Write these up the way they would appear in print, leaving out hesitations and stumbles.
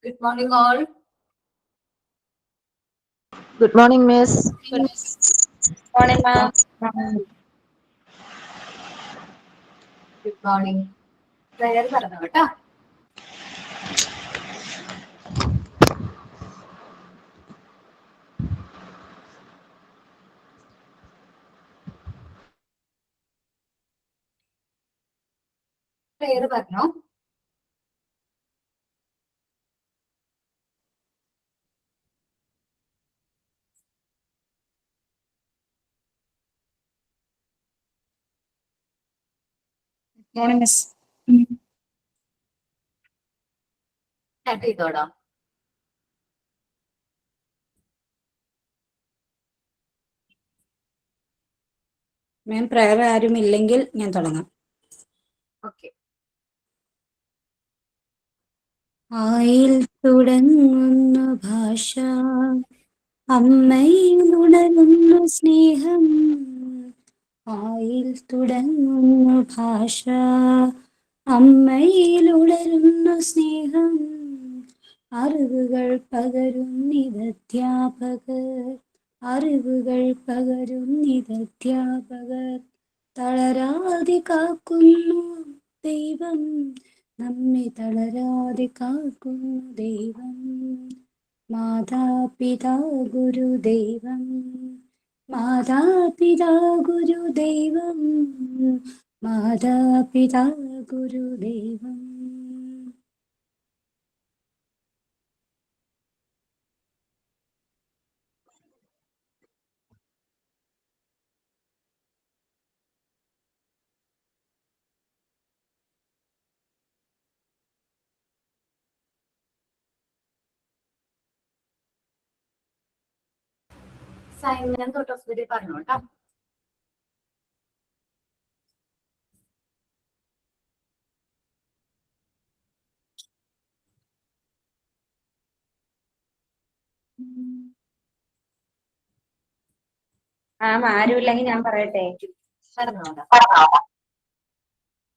Good morning, all. Good morning, Miss. Good morning, ma'am. Good morning. Prayer പറഞ്ഞോ കേട്ടോ. Prayer പറഞ്ഞോ. Morning, Miss. Start ചെയ്തോടാ. മാം prayer ആരും ഇല്ലെങ്കിൽ ഞാൻ തുടങ്ങാം. ഓക്കെ. ആയിൽ തുടങ്ങുന്നു ഭാഷ, അമ്മയിൽ ഉണരുന്നു സ്നേഹം. ആയിൽ തുടങ്ങുന്നു ഭാഷ, അമ്മയിൽ ഉണരുന്നു സ്നേഹം. അറിവുകൾ പകരുന്നിതധ്യാപകർ, അറിവുകൾ പകരുന്നിതധ്യാപകർ. തളരാതെ കാക്കുന്നു ദൈവം, നമ്മെ തളരാതെ കാക്കുന്നു ദൈവം. മാതാപിതാ ഗുരുദൈവം, മാതാപിതാ ഗുരുദൈവം, മാതാപിതാ ഗുരുദൈവം. സൈൻ തൊട്ട് ഓഫ് ദി ഡേ പറഞ്ഞോ കേട്ടോ. മാം ആരുമില്ലെങ്കിൽ ഞാൻ പറയട്ടെ. പറഞ്ഞോടാ.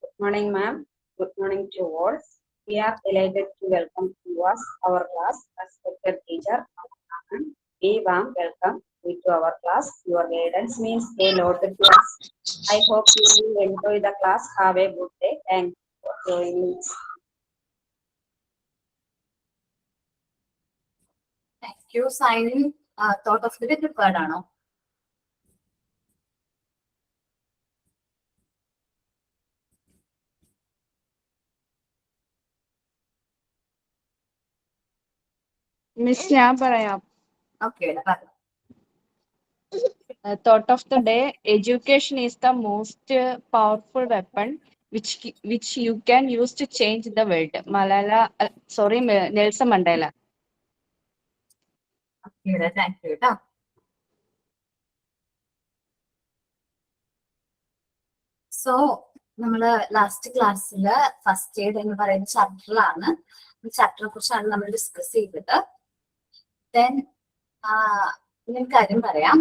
Good morning, ma'am. Good morning to all. We are delighted to welcome you as our class, respected teacher. A warm welcome to our class. Your guidance means a lot to us. I hope you will enjoy the class. Have a good day. Thank you for joining. Thank you. Sign thought of the day prepared ആണോ? Miss, ഞാൻ പറയാം. Okay പറഞ്ഞു. Thought of the day: education is the most powerful weapon which you can use to change the world. Nelson Mandela. Okay, thank you കേട്ടോ. So നമ്മള് last ക്ലാസ്സില് first aid എന്ന് പറയുന്ന ചാപ്റ്ററിലാണ്. ഈ ചാപ്റ്ററിനെ കുറിച്ചാണ് നമ്മൾ ഡിസ്കസ് ചെയ്തത്. ദെൻ ഞാൻ കാര്യം പറയാം.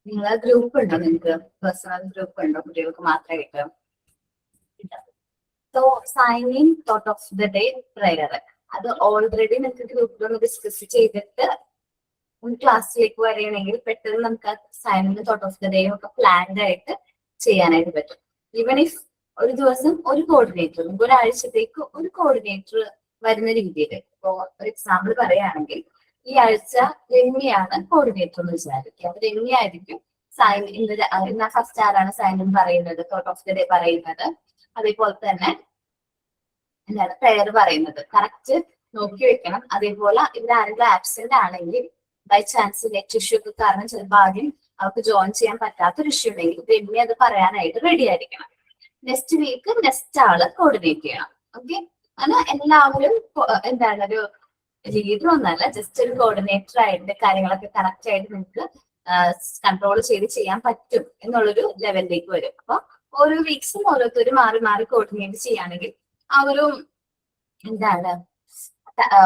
നിങ്ങളെ ഗ്രൂപ്പ് ഉണ്ടോ? നിങ്ങൾക്ക് പേഴ്സണൽ ഗ്രൂപ്പ് ഉണ്ടോ കുട്ടികൾക്ക് മാത്രമായിട്ട്? So signing thought of the day prayer അത് ഓൾറെഡി നിങ്ങൾക്ക് ഗ്രൂപ്പിലൊന്ന് ഡിസ്കസ് ചെയ്തിട്ട് ക്ലാസ്സിലേക്ക് വരികയാണെങ്കിൽ പെട്ടെന്ന് നമുക്ക് signing thought of the day ഒക്കെ പ്ലാൻഡ് ആയിട്ട് ചെയ്യാനായിട്ട് പറ്റും. ഈവൻ ഇഫ് ഒരു ദിവസം ഒരു കോർഡിനേറ്റർ, നമുക്ക് ഒരാഴ്ചത്തേക്ക് ഒരു കോർഡിനേറ്റർ വരുന്ന രീതിയിൽ. ഇപ്പോ ഒരു എക്സാമ്പിൾ പറയുകയാണെങ്കിൽ ഈ ആഴ്ച രമ്യാണ് കോർഡിനേറ്റർ എന്ന് വിചാരിക്കുക. അപ്പൊ രമ്യായിരിക്കും സൈൻ ഇന്ന് ഫസ്റ്റ് ആരാണ് സൈൻ പറയുന്നത്, തോട്ട് ഓഫ് ദ ഡേ പറയുന്നത്, അതേപോലെ തന്നെ എന്താണ് പ്രയർ പറയുന്നത്. കറക്റ്റ് നോക്കി വെക്കണം. അതേപോലെ ഇവിടെ ആരെങ്കിലും ആബ്സെന്റ് ആണെങ്കിൽ ബൈ ചാൻസ് നെറ്റ് ഇഷ്യൂ ഒക്കെ കാരണം ചിലപ്പോൾ ആദ്യം അവർക്ക് ജോയിൻ ചെയ്യാൻ പറ്റാത്തൊരു ഇഷ്യൂ ഉണ്ടെങ്കിൽ രമ്യ അത് പറയാനായിട്ട് റെഡി ആയിരിക്കണം. നെക്സ്റ്റ് വീക്ക് നെക്സ്റ്റ് ആള് കോർഡിനേറ്റ് ചെയ്യണം. ഓക്കെ, അങ്ങനെ എല്ലാവരും എന്താണ് ഒരു ലീഡർ ഒന്നല്ല, ജസ്റ്റ് ഒരു കോർഡിനേറ്റർ ആയിട്ട് കാര്യങ്ങളൊക്കെ കറക്റ്റ് ആയിട്ട് നിങ്ങൾക്ക് കൺട്രോൾ ചെയ്ത് ചെയ്യാൻ പറ്റും എന്നുള്ളൊരു ലെവലിലേക്ക് വരും. അപ്പൊ ഓരോ വീക്സും ഓരോരുത്തരും മാറി മാറി കോർഡിനേറ്റ് ചെയ്യുകയാണെങ്കിൽ ആ ഒരു എന്താണ്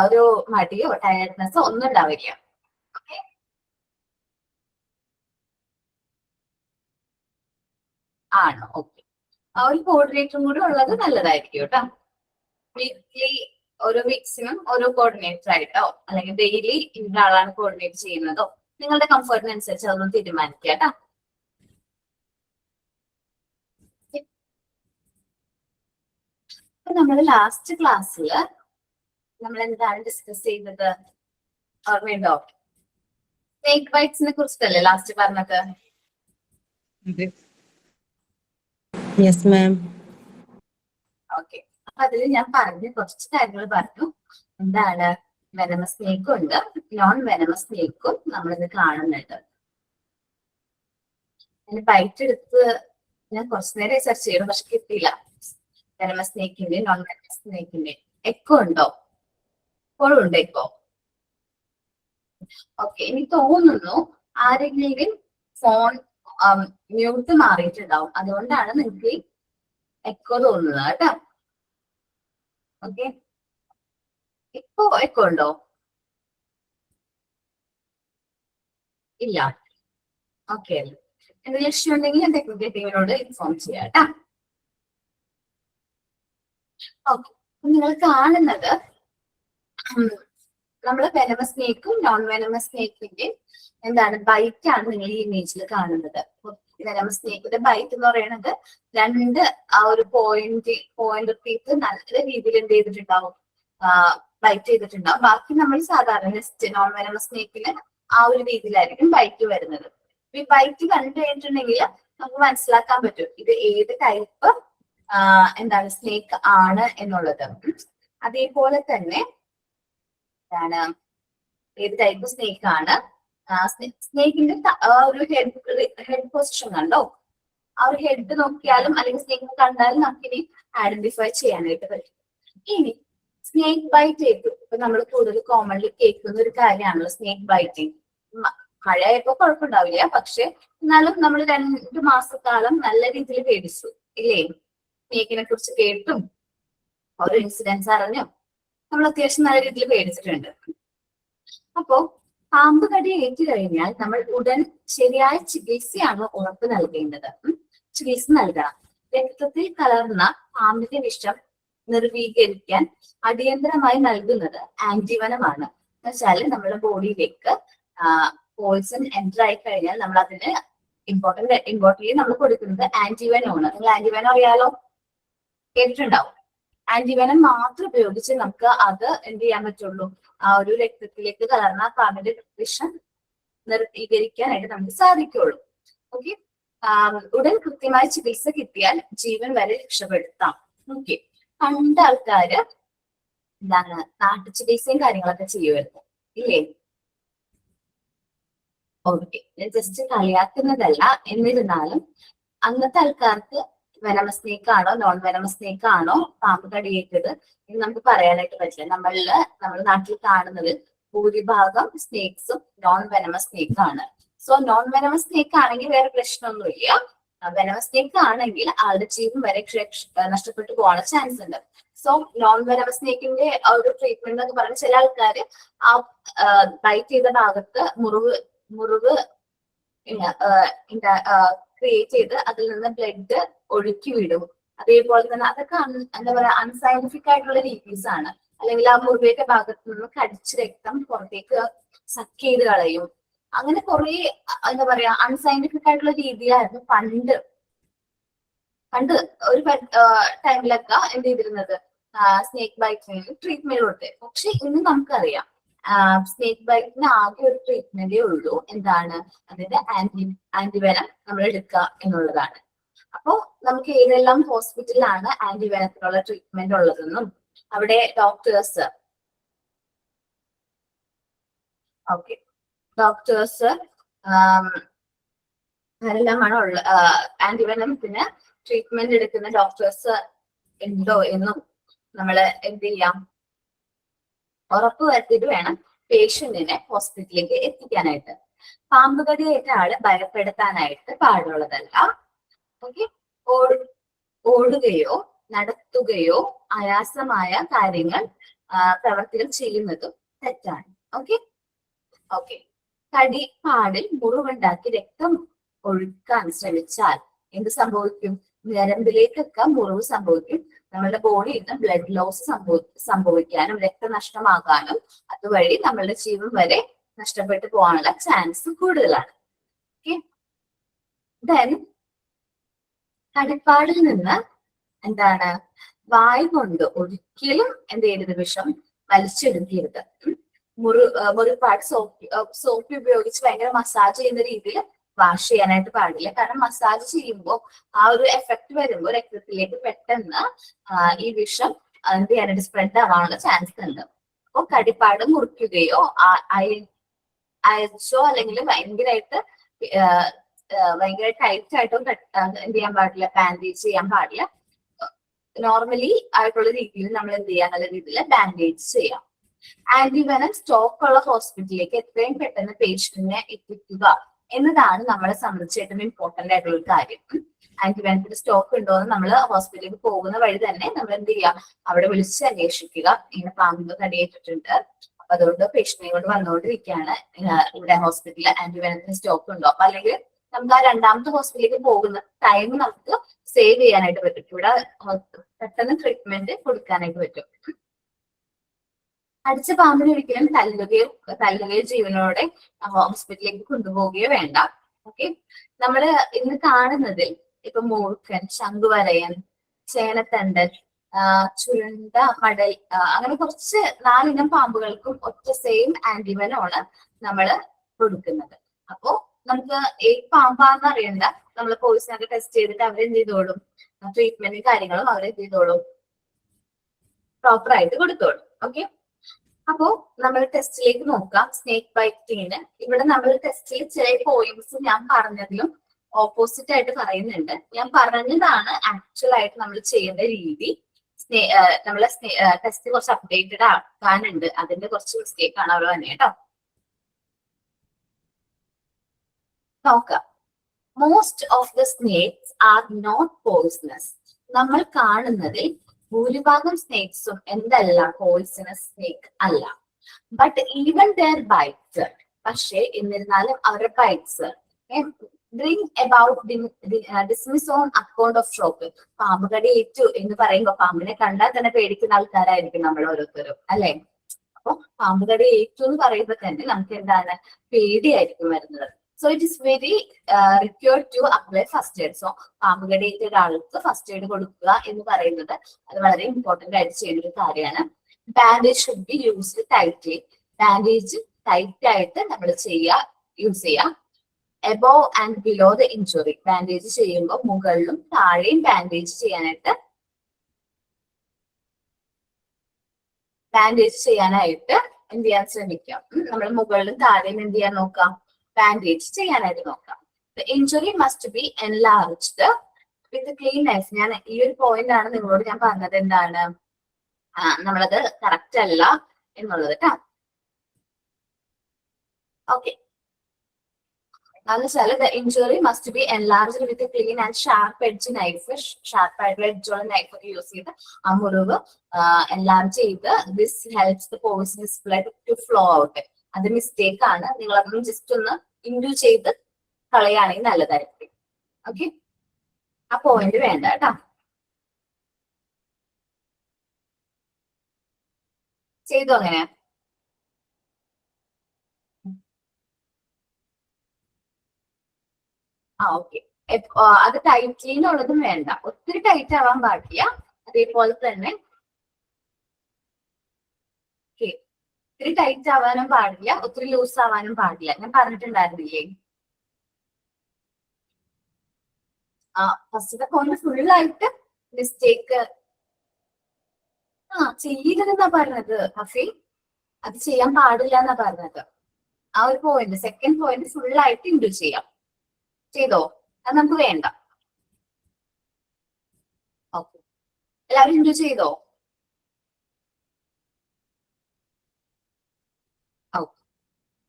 ഒരു മടിയോ ടയർഡ്നെസ്സോ ഒന്നും ഉണ്ടാവില്ല. ഓക്കെ, ആണോ? ഓക്കെ, ആ ഒരു കോർഡിനേറ്ററും കൂടി ഉള്ളത് നല്ലതായിരിക്കും കേട്ടോ. വീക്ക്ലി ഓരോ വീക്സിനും ഓരോ കോർഡിനേറ്റർ ആയിട്ടോ അല്ലെങ്കിൽ ഡെയിലി ഇന്ന ആളാണ് കോർഡിനേറ്റ് ചെയ്യുന്നതോ നിങ്ങളുടെ കംഫർട്ടിനനുസരിച്ച് അതൊന്നും തീരുമാനിക്കുക കേട്ടോ. നമ്മൾ ലാസ്റ്റ് ക്ലാസ്സിൽ നമ്മൾ എന്താണ് ഡിസ്കസ് ചെയ്തത് ഓർമ്മയുണ്ടോ? സ്നേക്ക് ബൈറ്റ്സിനെ കുറിച്ചിട്ടല്ലേ ലാസ്റ്റ് പറഞ്ഞത്? Yes ma'am. ഓക്കെ, അപ്പൊ അതിൽ ഞാൻ പറഞ്ഞ കുറച്ച് കാര്യങ്ങൾ പറഞ്ഞു. എന്താണ് വെനമസ് സ്നേക്കും ഉണ്ട്, നോൺ വെനമസ് സ്നേക്കും നമ്മളിത് കാണുന്നുണ്ട്. ബൈറ്റ് എടുത്ത് ഞാൻ കുറച്ചു നേരം സെർച്ച് ചെയ്യണം, പക്ഷെ കിട്ടിയില്ല. വെനമസ് സ്നേക്കിന്റെ നോൺ വെനമസ് സ്നേക്കിന്റെ എക്കോ ഉണ്ടോ? ഇപ്പോഴും ഉണ്ട് എക്കോ. ഓക്കെ, എനിക്ക് തോന്നുന്നു ആരെങ്കിലും ഫോൺ മ്യൂട്ട് മാറിയിട്ടുണ്ടാവും, അതുകൊണ്ടാണ് നിങ്ങൾക്ക് എക്കോ തോന്നുന്നത് കേട്ടോ. ഓക്കെ, ഇപ്പോ എക്കോ ഉണ്ടോ? ഇല്ല. ഓക്കെ, എന്തെങ്കിലും ഇഷ്യൂ ഉണ്ടെങ്കിൽ ഞാൻ ടെക്നിക്കൽ ടീമിനോട് ഇൻഫോം ചെയ്യാം കേട്ടോ. ഓക്കെ, നിങ്ങൾ കാണുന്നത് നമ്മള് വെനമസ് സ്നേക്കും നോൺ വെനമസ് സ്നേക്കിന്റെ എന്താണ് ബൈറ്റ് ആണ് നിങ്ങൾ ഈ ഇമേജിൽ കാണുന്നത്. വെനമസ് സ്നേക്കിന്റെ ബൈറ്റ് എന്ന് പറയുന്നത് രണ്ട് ആ ഒരു പോയിന്റ് ടീത്ത് നല്ല രീതിയിൽ എന്ത് ചെയ്തിട്ടുണ്ടാവും, ബൈറ്റ് ചെയ്തിട്ടുണ്ടാവും. ബാക്കി നമ്മൾ സാധാരണ നെസ്റ്റ് നോൺ വെനമസ് സ്നേക്കിന് ആ ഒരു രീതിയിലായിരിക്കും ബൈറ്റ് വരുന്നത്. ഈ ബൈറ്റ് കണ്ടു കഴിഞ്ഞിട്ടുണ്ടെങ്കിൽ നമുക്ക് മനസ്സിലാക്കാൻ പറ്റും ഇത് ഏത് ടൈപ്പ് എന്താണ് സ്നേക്ക് ആണ് എന്നുള്ളത്. അതേപോലെ തന്നെ എന്താണ് ഏത് ടൈപ്പ് സ്നേക്ക് ആണ്. സ്നേക്കിന്റെ ഒരു ഹെഡ് പൊസിഷൻ കണ്ടോ? ആ ഒരു ഹെഡ് നോക്കിയാലും അല്ലെങ്കിൽ സ്നേക്ക് കണ്ടാലും നമുക്കിനി ഐഡന്റിഫൈ ചെയ്യാനായിട്ട് പറ്റും. ഇനി സ്നേക്ക് ബൈറ്റ് ചെയ്തു ഇപ്പൊ നമ്മൾ കൂടുതൽ കോമൺലി കേൾക്കുന്ന ഒരു കാര്യമാണല്ലോ സ്നേക്ക് ബൈറ്റിങ്. മഴയായപ്പോ കുഴപ്പമുണ്ടാവില്ല, പക്ഷെ എന്നാലും നമ്മൾ 2 മാസക്കാലം നല്ല രീതിയിൽ പേടിച്ചു ഇല്ലേ? സ്നേക്കിനെ കുറിച്ച് കേട്ടും ഓരോ ഇൻസിഡൻസ് അറിഞ്ഞും നമ്മൾ അത്യാവശ്യം നല്ല രീതിയിൽ പേടിച്ചിട്ടുണ്ട്. അപ്പോ പാമ്പ് കടി ഏറ്റു കഴിഞ്ഞാൽ നമ്മൾ ഉടൻ ശരിയായ ചികിത്സയാണ് ഉറപ്പ് നൽകേണ്ടത്. ചികിത്സ നൽകണം. രക്തത്തിൽ കലർന്ന പാമ്പിന്റെ വിഷം നിർവീകരിക്കാൻ അടിയന്തരമായി നൽകുന്നത് ആന്റിവനമാണ്. എന്ന് വെച്ചാൽ നമ്മുടെ ബോഡിയിലേക്ക് പോയിസൺ എൻ്റർ ആയി കഴിഞ്ഞാൽ നമ്മൾ അതിന് ഇമ്പോർട്ടൻ്റ് നമ്മൾ കൊടുക്കുന്നത് ആന്റിവനമാണ്. നിങ്ങൾ ആന്റിവനം അറിയാലോ, കേട്ടിട്ടുണ്ടാവും. ആന്റിവനം മാത്രം ഉപയോഗിച്ച് നമുക്ക് അത് എന്ത് ചെയ്യാൻ പറ്റുള്ളൂ, ആ ഒരു രക്തത്തിലേക്ക് കലർന്ന പാമ്പിന്റെ വിഷം നിർവീകരിക്കാനായിട്ട് നമുക്ക് സാധിക്കുള്ളൂ. ഓക്കെ, ഉടൻ കൃത്യമായ ചികിത്സ കിട്ടിയാൽ ജീവൻ വരെ രക്ഷപ്പെടുത്താം. ഓക്കെ, പണ്ട് ആൾക്കാര് എന്താണ് നാട്ടു ചികിത്സയും കാര്യങ്ങളൊക്കെ ചെയ്യുമായിരുന്നു ഇല്ലേ? ഓക്കെ, ജസ്റ്റ് കളിയാക്കുന്നതല്ല. എന്നിരുന്നാലും അന്നത്തെ ആൾക്കാർക്ക് വെനമസ് സ്നേക്ക് ആണോ നോൺ വെനമസ് സ്നേക്ക് ആണോ പാമ്പ് കടിയേറ്റത് എന്ന് നമുക്ക് പറയാനായിട്ട് പറ്റില്ല. നമ്മുടെ നാട്ടിൽ കാണുന്നത് ഭൂരിഭാഗം സ്നേക്സും നോൺ വെനമസ് സ്നേക്ക് ആണ്. സോ നോൺ വെനമസ് സ്നേക്ക് ആണെങ്കിൽ വേറെ പ്രശ്നമൊന്നുമില്ല. വെനമസ് സ്നേക്ക് ആണെങ്കിൽ ആളുടെ ജീവൻ വരെ നഷ്ടപ്പെട്ടു പോകാൻ ചാൻസ് ഉണ്ട്. സോ നോൺ വെനമസ് സ്നേക്കിന്റെ ഒരു ട്രീറ്റ്മെന്റ് എന്ന് പറഞ്ഞാൽ ചില ആൾക്കാർ ആ ബൈറ്റ് ചെയ്ത ഭാഗത്ത് മുറിവ് ക്രിയേറ്റ് ചെയ്ത് അതിൽ നിന്ന് ബ്ലഡ് ഒഴുക്കി വിടും. അതേപോലെ തന്നെ അതൊക്കെ എന്താ പറയാ അൺസയന്റിഫിക് ആയിട്ടുള്ള രീതിസ് ആണ്. അല്ലെങ്കിൽ ആ മുറിവേറ്റ ഭാഗത്ത് നിന്ന് കടിച്ച് രക്തം പുറത്തേക്ക് സക്ക് ചെയ്ത് കളയും. അങ്ങനെ കുറെ എന്താ പറയാ അൺസയന്റിഫിക് ആയിട്ടുള്ള രീതിയിലായിരുന്നു പണ്ട് ഒരു ടൈമിലൊക്കെ എന്ത് ചെയ്തിരുന്നത്, സ്നേക്ക് ബൈറ്റിന് ട്രീറ്റ്മെന്റ് കൊടുത്തത്. പക്ഷെ ഇന്ന് നമുക്കറിയാം സ്നേക്ക് ബൈറ്റിന് ആകെ ഒരു ട്രീറ്റ്മെന്റേ ഉള്ളൂ. എന്താണ്? അതിന്റെ ആന്റിവെനം നമ്മൾ എടുക്കുക എന്നുള്ളതാണ്. അപ്പോ നമുക്ക് ഏതെല്ലാം ഹോസ്പിറ്റലിലാണ് ആന്റിവെനത്തിനുള്ള ട്രീറ്റ്മെന്റ് ഉള്ളതെന്നും അവിടെ ഡോക്ടേഴ്സ് ആരെല്ലാമാണോ ആന്റിവെനത്തിന് ട്രീറ്റ്മെന്റ് എടുക്കുന്ന ഡോക്ടേഴ്സ് ഉണ്ടോ എന്നും നമ്മൾ എന്ത് ചെയ്യാം, ഉറപ്പ് വരുത്തിയിട്ട് വേണം പേഷ്യന്റിനെ ഹോസ്പിറ്റലിലേക്ക് എത്തിക്കാനായിട്ട്. പാമ്പ് കടിയേറ്റ ആള് ഭയപ്പെടുത്താനായിട്ട് പാടുള്ളതല്ല. ഓക്കെ, ഓടുകയോ നടത്തുകയോ ആയാസമായ പ്രവർത്തികൾ ചെയ്യുന്നതും തെറ്റാണ്. ഓക്കെ, കടിപ്പാടിൽ മുറിവുണ്ടാക്കി രക്തം ഒഴുക്കാൻ ശ്രമിച്ചാൽ എന്ത് സംഭവിക്കും? ഞരമ്പിലേക്കൊക്കെ മുറിവ് സംഭവിക്കും. നമ്മളുടെ ബോഡിയിൽ നിന്ന് ബ്ലഡ് ലോസ് സംഭവിക്കാനും രക്തനഷ്ടമാകാനും അതുവഴി നമ്മളുടെ ജീവൻ വരെ നഷ്ടപ്പെട്ടു പോകാനുള്ള ചാൻസ് കൂടുതലാണ്. ഓക്കെ, ദെൻ കടിപ്പാടിൽ നിന്ന് എന്താണ്, വായു കൊണ്ട് ഒരിക്കലും എന്ത് ചെയ്യരുത്, വിഷം വലിച്ചെടുക്കരുത്. മുറിപ്പാട് സോപ്പ് ഉപയോഗിച്ച് ഭയങ്കര മസാജ് ചെയ്യുന്ന രീതിയിൽ വാഷ് ചെയ്യാനായിട്ട് പാടില്ല. കാരണം മസാജ് ചെയ്യുമ്പോൾ ആ ഒരു എഫക്ട് വരുമ്പോൾ രക്തത്തിലേക്ക് പെട്ടെന്ന് ഈ വിഷം എന്ത് ചെയ്യാനായിട്ട് സ്പ്രെഡ് ആവാനുള്ള ചാൻസ് ഉണ്ട്. അപ്പോൾ കടിപ്പാട് മുറിക്കുകയോ അയച്ചോ അല്ലെങ്കിൽ ഭയങ്കര ടൈറ്റ് ആയിട്ടോ എന്ത് ചെയ്യാൻ പാടില്ല, ബാൻഡേജ് ചെയ്യാൻ പാടില്ല. നോർമലി ആയിട്ടുള്ള രീതിയിൽ നമ്മൾ എന്ത് ചെയ്യാം, നല്ല രീതിയിൽ ബാൻഡേജ് ചെയ്യാം. ആന്റിവെനം സ്റ്റോക്ക് ഉള്ള ഹോസ്പിറ്റലിലേക്ക് എത്രയും പെട്ടെന്ന് പേഷ്യന്റിനെ എത്തിക്കുക എന്നതാണ് നമ്മളെ സംബന്ധിച്ച് ഏറ്റവും ഇമ്പോർട്ടന്റ് ആയിട്ടുള്ള ഒരു കാര്യം. ആന്റിവെനത്തിന്റെ സ്റ്റോക്ക് ഉണ്ടോ എന്ന് നമ്മൾ ഹോസ്പിറ്റലിലേക്ക് പോകുന്ന വഴി തന്നെ നമ്മൾ എന്ത് ചെയ്യാം, അവിടെ വിളിച്ച് അന്വേഷിക്കുക. ഇങ്ങനെ പാമ്പ് കടിയേറ്റിട്ടുണ്ട്, അപ്പൊ അതുകൊണ്ട് പേഷ്യന്റിനെ കൊണ്ട് വന്നുകൊണ്ടിരിക്കുകയാണ് ഇവിടെ ഹോസ്പിറ്റലിൽ, ആന്റിവെനത്തിന്റെ സ്റ്റോക്ക് ഉണ്ടോ. അപ്പൊ അല്ലെങ്കിൽ നമുക്ക് ആ രണ്ടാമത്തെ ഹോസ്പിറ്റലിലേക്ക് പോകുന്ന ടൈം നമുക്ക് സേവ് ചെയ്യാനായിട്ട് പറ്റും. ഇവിടെ പെട്ടെന്ന് ട്രീറ്റ്മെന്റ് കൊടുക്കാനായിട്ട് പറ്റും. അടിച്ച പാമ്പിനെ ഒരിക്കലും തല്ലുകയോ ജീവനോടെ ഹോസ്പിറ്റലിലേക്ക് കൊണ്ടുപോവുകയോ വേണ്ട. ഓക്കെ, നമ്മള് ഇന്ന് കാണുന്നതിൽ ഇപ്പൊ മൂർഖൻ, ശംഖുവരയൻ, ചേനത്തണ്ടൻ, ചുരുണ്ട മടൽ, അങ്ങനെ കുറച്ച് 4 ഇനം പാമ്പുകൾക്കും ഒറ്റ സെയിം ആന്റിവെനമാണ് നമ്മൾ കൊടുക്കുന്നത്. അപ്പോ നമുക്ക് ഏത് പാമ്പാന്ന് അറിയണ്ട, നമ്മൾ പോയിസണൊക്കെ ടെസ്റ്റ് ചെയ്തിട്ട് അവരെന്ത് ചെയ്തോളും, ട്രീറ്റ്മെന്റും കാര്യങ്ങളും അവരെന്ത് ചെയ്തോളും, പ്രോപ്പർ ആയിട്ട് കൊടുത്തോളും. ഓക്കെ, അപ്പോ നമ്മൾ ടെസ്റ്റിലേക്ക് നോക്കാം. സ്നേക്ക് ബൈറ്റിങ്ങിന് ഇവിടെ നമ്മൾ ടെസ്റ്റിൽ ചില പോയിന്റ്സ് ഞാൻ പറഞ്ഞതിലും ഓപ്പോസിറ്റ് ആയിട്ട് പറയുന്നുണ്ട്. ഞാൻ പറഞ്ഞതാണ് ആക്ച്വൽ ആയിട്ട് നമ്മൾ ചെയ്യേണ്ട രീതി. നമ്മളെ ടെസ്റ്റ് കുറച്ച് അപ്ഡേറ്റഡ് ആക്കാനുണ്ട്, അതിന്റെ കുറച്ച് മിസ്റ്റേക്ക് ആണ് അവർ തന്നെ കേട്ടോ. നോക്കാം. Most of the snakes are not poisonous. നമ്മൾ കാണുന്നതിൽ ഭൂരിഭാഗം സ്നേക്സും എന്തല്ല, പോയിസണസ് സ്നേക്ക് അല്ല. ബട്ട് ഈവൻ ദെയർ ബൈറ്റ്സ്, പക്ഷേ എന്നിരുന്നാലും അവരുടെ bites bring about dismiss on account of shock. പാമ്പ് കടി ഏറ്റു എന്ന് പറയുമ്പോൾ പാമ്പിനെ കണ്ടാൽ തന്നെ പേടിക്കുന്ന ആൾക്കാരായിരിക്കും നമ്മൾ ഓരോരുത്തരും, അല്ലെ? അപ്പൊ പാമ്പ് കടി ഏറ്റു എന്ന് പറയുമ്പോൾ തന്നെ നമുക്ക് എന്താണ്, പേടിയായിരിക്കും വരുന്നത്. So it is very required to apply first aid. So പാമ്പ് കടിയേറ്റ ഒരാൾക്ക് ഫസ്റ്റ് എയ്ഡ് കൊടുക്കുക എന്ന് പറയുന്നത് അത് വളരെ ഇമ്പോർട്ടന്റ് ആയിട്ട് ചെയ്യുന്ന ഒരു കാര്യമാണ്. Bandage should be used tightly. Bandage tight ആയിട്ട് നമ്മൾ യൂസ് ചെയ്യുക. Above and below the injury. Bandage ചെയ്യുമ്പോൾ മുകളിലും താഴെയും ബാൻഡേജ് ചെയ്യാനായിട്ട് എന്ത് ചെയ്യാൻ ശ്രമിക്കാം. നമ്മൾ മുകളിലും താഴെയും എന്ത് ചെയ്യാൻ നോക്കാം, ബാൻഡേജ് ചെയ്യാനായിട്ട് നോക്കാം. Injury must be enlarged with clean knife. ഞാൻ ഈ ഒരു പോയിന്റ് ആണ് നിങ്ങളോട് ഞാൻ പറഞ്ഞത്, എന്താണ് നമ്മളത് കറക്റ്റ് അല്ല എന്നുള്ളത് കേട്ടോ. ഓക്കെ, അതെന്ന് വെച്ചാൽ the injury must be enlarged with clean and sharp edge knife. Sharp ആയിട്ടുള്ള എഡ്ജുള്ള നൈഫ് ഒക്കെ യൂസ് ചെയ്ത് ആ മുറിവ് എൻലാർജ് ചെയ്ത് this helps the poisonous blood to flow out. അത് മിസ്റ്റേക്ക് ആണ്, നിങ്ങൾ അതൊന്നും ജസ്റ്റ് ഒന്ന് ഇൻഡ്യൂ ചെയ്ത് കളയുകയാണെങ്കിൽ നല്ലതായിരിക്കും. ഓക്കെ, ആ പോയിന്റ് വേണ്ട കേട്ടോ. ചെയ്തു അങ്ങനെ. ഓക്കെ, അത് ടൈറ്റ്ലിനുള്ളതും വേണ്ട, ഒത്തിരി ടൈറ്റ് ആവാൻ പാടില്ല. അതേപോലെ തന്നെ ഒത്തിരി ടൈറ്റ് ആവാനും പാടില്ല, ഒത്തിരി ലൂസ് ആവാനും പാടില്ല. ഞാൻ പറഞ്ഞിട്ടുണ്ടായിരുന്നില്ലേ? ഫസ്റ്റത്തെ പോയിന്റ് ഫുള്ളായിട്ട് മിസ്റ്റേക്ക് ചെയ്യരുതെന്നാ പറഞ്ഞത് ഹഫി, അത് ചെയ്യാൻ പാടില്ല എന്നാ പറഞ്ഞത്. ആ ഒരു പോയിന്റ്, സെക്കൻഡ് പോയിന്റ് ഫുള്ളായിട്ട് ഇൻഡ്യൂ ചെയ്യാം. ചെയ്തോ? അത് നമുക്ക് വേണ്ട. ഓക്കെ, എല്ലാവരും ഇൻഡ്യൂ ചെയ്തോ?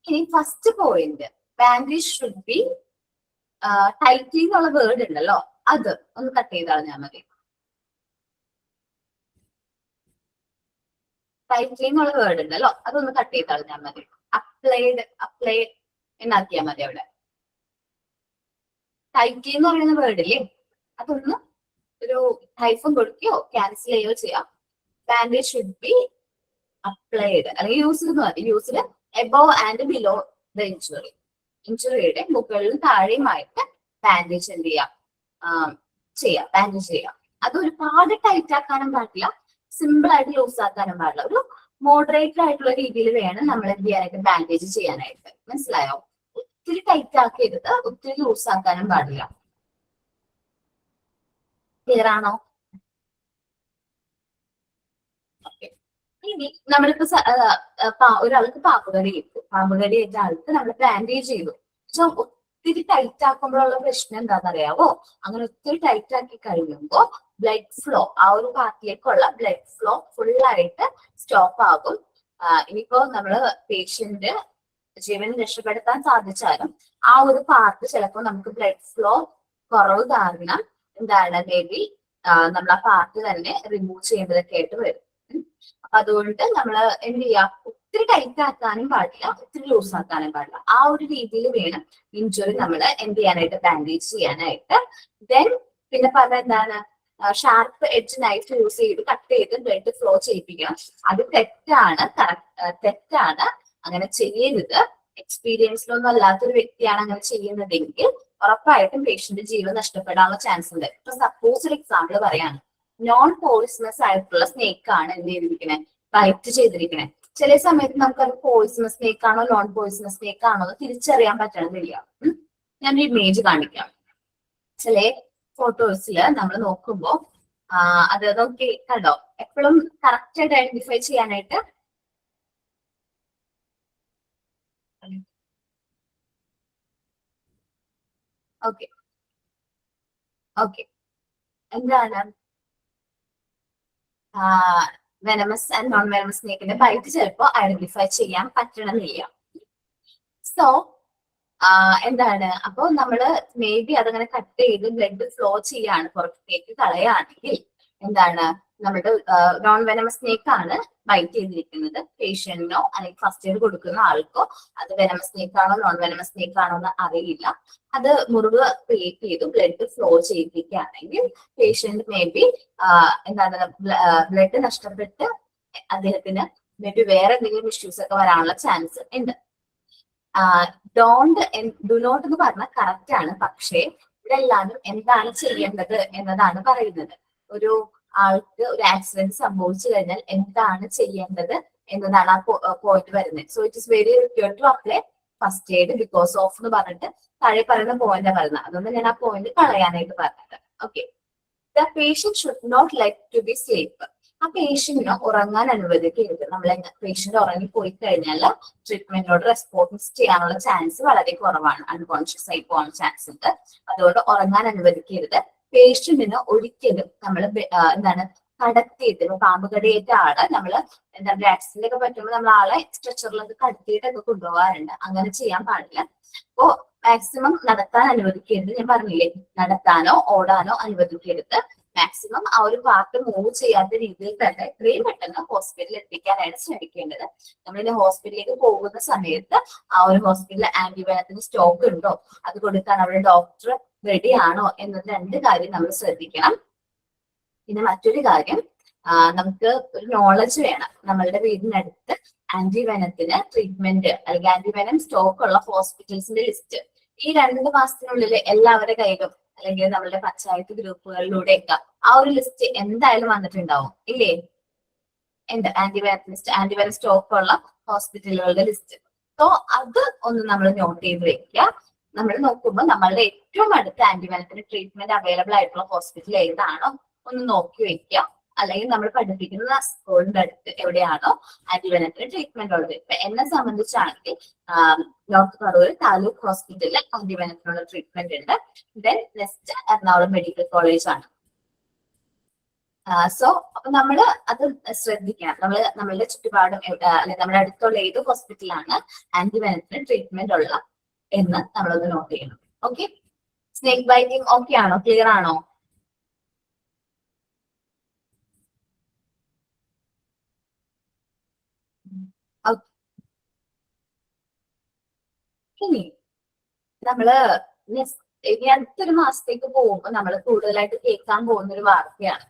ഇനി first point, bandage should B tightly എന്നുള്ള വേർഡ് ഉണ്ടല്ലോ, അത് ഒന്ന് കട്ട് ചെയ്ത് കളഞ്ഞാൽ മതി. ടൈറ്റ്ലി എന്നുള്ള വേർഡ് ഉണ്ടല്ലോ, അതൊന്ന് കട്ട് ചെയ്ത് കളഞ്ഞാൽ മതി. അപ്ലൈ എന്നാക്കിയാൽ മതി. അവിടെ ടൈറ്റ്ലി എന്ന് പറയുന്ന വേർഡില്ലേ, അതൊന്ന് ഒരു ഹൈഫും കൊടുക്കുകയോ ക്യാൻസൽ ചെയ്യുകയോ ചെയ്യാം. ബാൻഡേജ് ഷുഡ് ബി അപ്ലൈഡ് അല്ലെങ്കിൽ യൂസ്ഡ് എന്ന് പറയും. Used above and below the injury. ഇഞ്ചുറിയുടെ മുകളിലും താഴെയുമായിട്ട് ബാൻഡേജ് എന്ത് ചെയ്യാം, ബാൻഡേജ് ചെയ്യാം. അത് ഒരുപാട് ടൈറ്റ് ആക്കാനും പാടില്ല, സിമ്പിൾ ആയിട്ട് ലൂസ് ആക്കാനും പാടില്ല. ഒരു മോഡറേറ്റ് ആയിട്ടുള്ള രീതിയിൽ വേണം നമ്മൾ എന്ത് ചെയ്യാനായിട്ട് ബാൻഡേജ് ചെയ്യാനായിട്ട്. മനസ്സിലായോ? ഒത്തിരി ടൈറ്റ് ആക്കരുത്, ഒത്തിരി ലൂസ് ആക്കാനും പാടില്ല. ക്ലിയർ ആണോ? ഓക്കെ. ഇനി നമ്മളിപ്പോ ഒരാൾക്ക് പാമ്പുകടി കിട്ടും. പാമ്പുകടി ഏറ്റ ആൾക്ക് നമ്മൾ ബാൻഡേജ് ചെയ്തു. പക്ഷെ ഒത്തിരി ടൈറ്റ് ആക്കുമ്പോഴുള്ള പ്രശ്നം എന്താണെന്ന് അറിയാവോ? അങ്ങനെ ഒത്തിരി ടൈറ്റ് ആക്കി കഴിയുമ്പോൾ ബ്ലഡ് ഫ്ലോ, ആ ഒരു പാർട്ടിലേക്കുള്ള ബ്ലഡ് ഫ്ലോ ഫുള്ളായിട്ട് സ്റ്റോപ്പ് ആകും. ഇനിയിപ്പോ നമ്മള് പേഷ്യന്റ് ജീവൻ രക്ഷപ്പെടുത്താൻ സാധിച്ചാലും ആ ഒരു പാർട്ട് ചിലപ്പോൾ നമുക്ക് ബ്ലഡ് ഫ്ലോ കുറവ് കാരണം എന്താണ് മേ ബി നമ്മൾ ആ പാർട്ട് തന്നെ റിമൂവ് ചെയ്യേണ്ടതൊക്കെ ആയിട്ട് വരും. അപ്പൊ അതുകൊണ്ട് നമ്മൾ എന്ത് ചെയ്യാം, ഒത്തിരി ടൈറ്റ് ആക്കാനും പാടില്ല, ഒത്തിരി ലൂസ് ആക്കാനും പാടില്ല. ആ ഒരു രീതിയിൽ വേണം ഇഞ്ചുറി നമ്മൾ എന്ത് ചെയ്യാനായിട്ട്, ബാൻഡേജ് ചെയ്യാനായിട്ട്. ദെൻ പിന്നെ പറഞ്ഞ എന്താണ്, ഷാർപ്പ് എഡ്ജ് നൈഫ് യൂസ് ചെയ്ത് കട്ട് ചെയ്ത് ബ്ലഡ് ഫ്ലോ ചെയ്യിപ്പിക്കണം. അത് തെറ്റാണ്, അങ്ങനെ ചെയ്യരുത്. എക്സ്പീരിയൻസിലൊന്നും അല്ലാത്തൊരു വ്യക്തിയാണ് അങ്ങനെ ചെയ്യുന്നതെങ്കിൽ ഉറപ്പായിട്ടും പേഷ്യന്റ് ജീവൻ നഷ്ടപ്പെടാനുള്ള ചാൻസ് ഉണ്ട്. ഇപ്പൊ സപ്പോസ് ഒരു എക്സാമ്പിൾ പറയാണ്, നോൺ പോയിസണസ് ആയിട്ടുള്ള സ്നേക്ക് ആണ് എന്ത് ചെയ്തിരിക്കണേ, ബൈറ്റ് ചെയ്തിരിക്കണേ. ചില സമയത്ത് നമുക്കത് പോയിസണസ് സ്നേക്ക് ആണോ നോൺ പോയിസണസ് സ്നേക്ക് ആണോ എന്ന് തിരിച്ചറിയാൻ പറ്റണമെന്നില്ല. ഞാനൊരു ഇമേജ് കാണിക്കാം. ചില ഫോട്ടോസിൽ നമ്മൾ നോക്കുമ്പോ അത് നോക്കി കണ്ടോ, എപ്പോഴും കറക്റ്റ് ആയിട്ട് ഐഡന്റിഫൈ ചെയ്യാനായിട്ട് ഓക്കെ ഓക്കെ എന്താണ് വെനമസ് ആൻഡ് നോൺ വെനമസ് സ്നേക്കിന്റെ ബൈറ്റ് ചിലപ്പോ ഐഡന്റിഫൈ ചെയ്യാൻ പറ്റണമെന്നില്ല. സോ എന്താണ്, അപ്പൊ നമ്മള് മേ ബി അതങ്ങനെ കട്ട് ചെയ്ത് ബ്ലഡ് ഫ്ലോ ചെയ്യാണ്, പുറത്തേക്ക് കളയാണെങ്കിൽ എന്താണ്, നമ്മുടെ നോൺ വെനമസ് സ്നേക്ക് ആണ് ബൈറ്റ് ചെയ്തിരിക്കുന്നത്. പേഷ്യന്റിനോ അല്ലെങ്കിൽ ഫസ്റ്റ് എയ്ഡ് കൊടുക്കുന്ന ആൾക്കോ അത് വെനമസ് സ്നേക്ക് ആണോ നോൺ വെനമസ് സ്നേക്ക് ആണോ എന്ന് അറിയില്ല. അത് മുറിവ് ക്രിയേറ്റ് ചെയ്തു ബ്ലഡ് ഫ്ലോ ചെയ്യിപ്പിക്കുകയാണെങ്കിൽ പേഷ്യന്റ് മേ ബി എന്താണ്, ബ്ലഡ് നഷ്ടപ്പെട്ട് അദ്ദേഹത്തിന് മേ ബി വേറെ എന്തെങ്കിലും ഇഷ്യൂസ് ഒക്കെ വരാനുള്ള ചാൻസ് ഉണ്ട്. ഡു നോട്ട് എന്ന് പറഞ്ഞാൽ കറക്റ്റ് ആണ്, പക്ഷേ ഇവിടെ എല്ലാവരും എന്താണ് ചെയ്യേണ്ടത് എന്നതാണ് പറയുന്നത്. ഒരു ആൾക്ക് ഒരു ആക്സിഡന്റ് സംഭവിച്ചു കഴിഞ്ഞാൽ എന്താണ് ചെയ്യേണ്ടത് എന്നതാണ് ആ പോയിന്റ് വരുന്നത്. So it is very required to apply first aid because of എന്ന് പറഞ്ഞിട്ട് താഴെ പറയുന്ന പോയിന്റ് പറയുന്നത്. അതുകൊണ്ട് ഞാൻ ആ പോയിന്റ് കളയാനായിട്ട് പറഞ്ഞത്. Okay. The patient should not like to be sleep. ആ പേഷ്യന്റിനെ ഉറങ്ങാൻ അനുവദിക്കരുത്. നമ്മൾ പേഷ്യന്റ് ഉറങ്ങി പോയി കഴിഞ്ഞാൽ ട്രീറ്റ്മെന്റിനോട് റെസ്പോൺസ് ചെയ്യാനുള്ള ചാൻസ് വളരെ കുറവാണ്, അൺകോൺഷ്യസ് ആയി പോകാൻ ചാൻസ് ഉണ്ട്. അതുകൊണ്ട് ഉറങ്ങാൻ അനുവദിക്കരുത്. പേഷ്യന്റിന് ഒരിക്കലും നമ്മൾ എന്താണ് കടത്തിയിട്ട്, പാമ്പ് കടിയേറ്റ ആള് നമ്മള് എന്താണ് ആക്സിഡന്റ് ഒക്കെ പറ്റുമ്പോൾ നമ്മൾ ആളെ സ്ട്രെച്ചറിലൊക്കെ കടത്തിയിട്ടൊക്കെ കൊണ്ടുപോകാറുണ്ട്. അങ്ങനെ ചെയ്യാൻ പാടില്ല. അപ്പോ മാക്സിമം നടത്താൻ അനുവദിക്കരുത്. ഞാൻ പറഞ്ഞില്ലേ, നടത്താനോ ഓടാനോ അനുവദിക്കരുത്. മാക്സിമം ആ ഒരു പാർട്ട് മൂവ് ചെയ്യാത്ത രീതിയിൽ തന്നെ എത്രയും പെട്ടെന്ന് ഹോസ്പിറ്റലിൽ എത്തിക്കാനാണ് ശ്രമിക്കേണ്ടത്. നമ്മളിനി ഹോസ്പിറ്റലിലേക്ക് പോകുന്ന സമയത്ത് ആ ഒരു ഹോസ്പിറ്റലിൽ ആന്റിബയോട്ടിക് സ്റ്റോക്ക് ഉണ്ടോ, അത് കൊടുക്കാൻ അവിടെ ഡോക്ടർ റെഡി ആണോ എന്നത് രണ്ട് കാര്യം നമ്മൾ ശ്രദ്ധിക്കണം. പിന്നെ മറ്റൊരു കാര്യം, നമുക്ക് ഒരു നോളജ് വേണം. നമ്മളുടെ വീടിനടുത്ത് ആന്റിവെനത്തിന് ട്രീറ്റ്മെന്റ് അല്ലെങ്കിൽ ആന്റിവെനം സ്റ്റോക്ക് ഉള്ള ഹോസ്പിറ്റൽസിന്റെ ലിസ്റ്റ് ഈ 2 മാസത്തിനുള്ളിൽ എല്ലാവരുടെ കയ്യിലും അല്ലെങ്കിൽ നമ്മളുടെ പഞ്ചായത്ത് ഗ്രൂപ്പുകളിലൂടെയൊക്കെ ആ ഒരു ലിസ്റ്റ് എന്തായാലും വന്നിട്ടുണ്ടാവും, ഇല്ലേ? ഉണ്ട്, ആന്റിവെനം സ്റ്റോക്ക് ഉള്ള ഹോസ്പിറ്റലുകളുടെ ലിസ്റ്റ്. സോ അത് ഒന്ന് നമ്മൾ നോട്ട് ചെയ്ത് വെക്കുക. നമ്മൾ നോക്കുമ്പോൾ നമ്മളുടെ ഏറ്റവും അടുത്ത ആന്റിവെനത്തിന് ട്രീറ്റ്മെന്റ് അവൈലബിൾ ആയിട്ടുള്ള ഹോസ്പിറ്റൽ ഏതാണോ ഒന്ന് നോക്കി വെക്കുക. അല്ലെങ്കിൽ നമ്മൾ പഠിപ്പിക്കുന്ന സ്കൂളിന്റെ അടുത്ത് എവിടെയാണോ ആന്റിവെനത്തിന് ട്രീറ്റ്മെന്റ് ഉള്ളത്. ഇപ്പൊ എന്നെ സംബന്ധിച്ചാണെങ്കിൽ നോർത്ത് പറവൂർ താലൂക്ക് ഹോസ്പിറ്റലിൽ ആന്റിവെനത്തിനുള്ള ട്രീറ്റ്മെന്റ് ഉണ്ട്. Then next Ernakulam medical college ആണ്. സോ അപ്പൊ നമ്മള് അത് ശ്രദ്ധിക്കണം. നമ്മളുടെ ചുറ്റുപാടും അല്ലെങ്കിൽ നമ്മുടെ അടുത്തുള്ള ഏത് ഹോസ്പിറ്റലാണ് ആന്റിവെനത്തിന് ട്രീറ്റ്മെന്റ് ഉള്ള എന്ന് നമ്മളൊന്ന് നോട്ട് ചെയ്യണം. ഓക്കെ. സ്നേക്ക് ബൈറ്റിംഗ് ഓക്കെ ആണോ? ക്ലിയർ ആണോ? ഇനി നമ്മള് ഇനി അടുത്തൊരു മാസത്തേക്ക് പോകുമ്പോൾ നമ്മൾ കൂടുതലായിട്ട് കേൾക്കാൻ പോകുന്ന ഒരു വാർത്തയാണ്,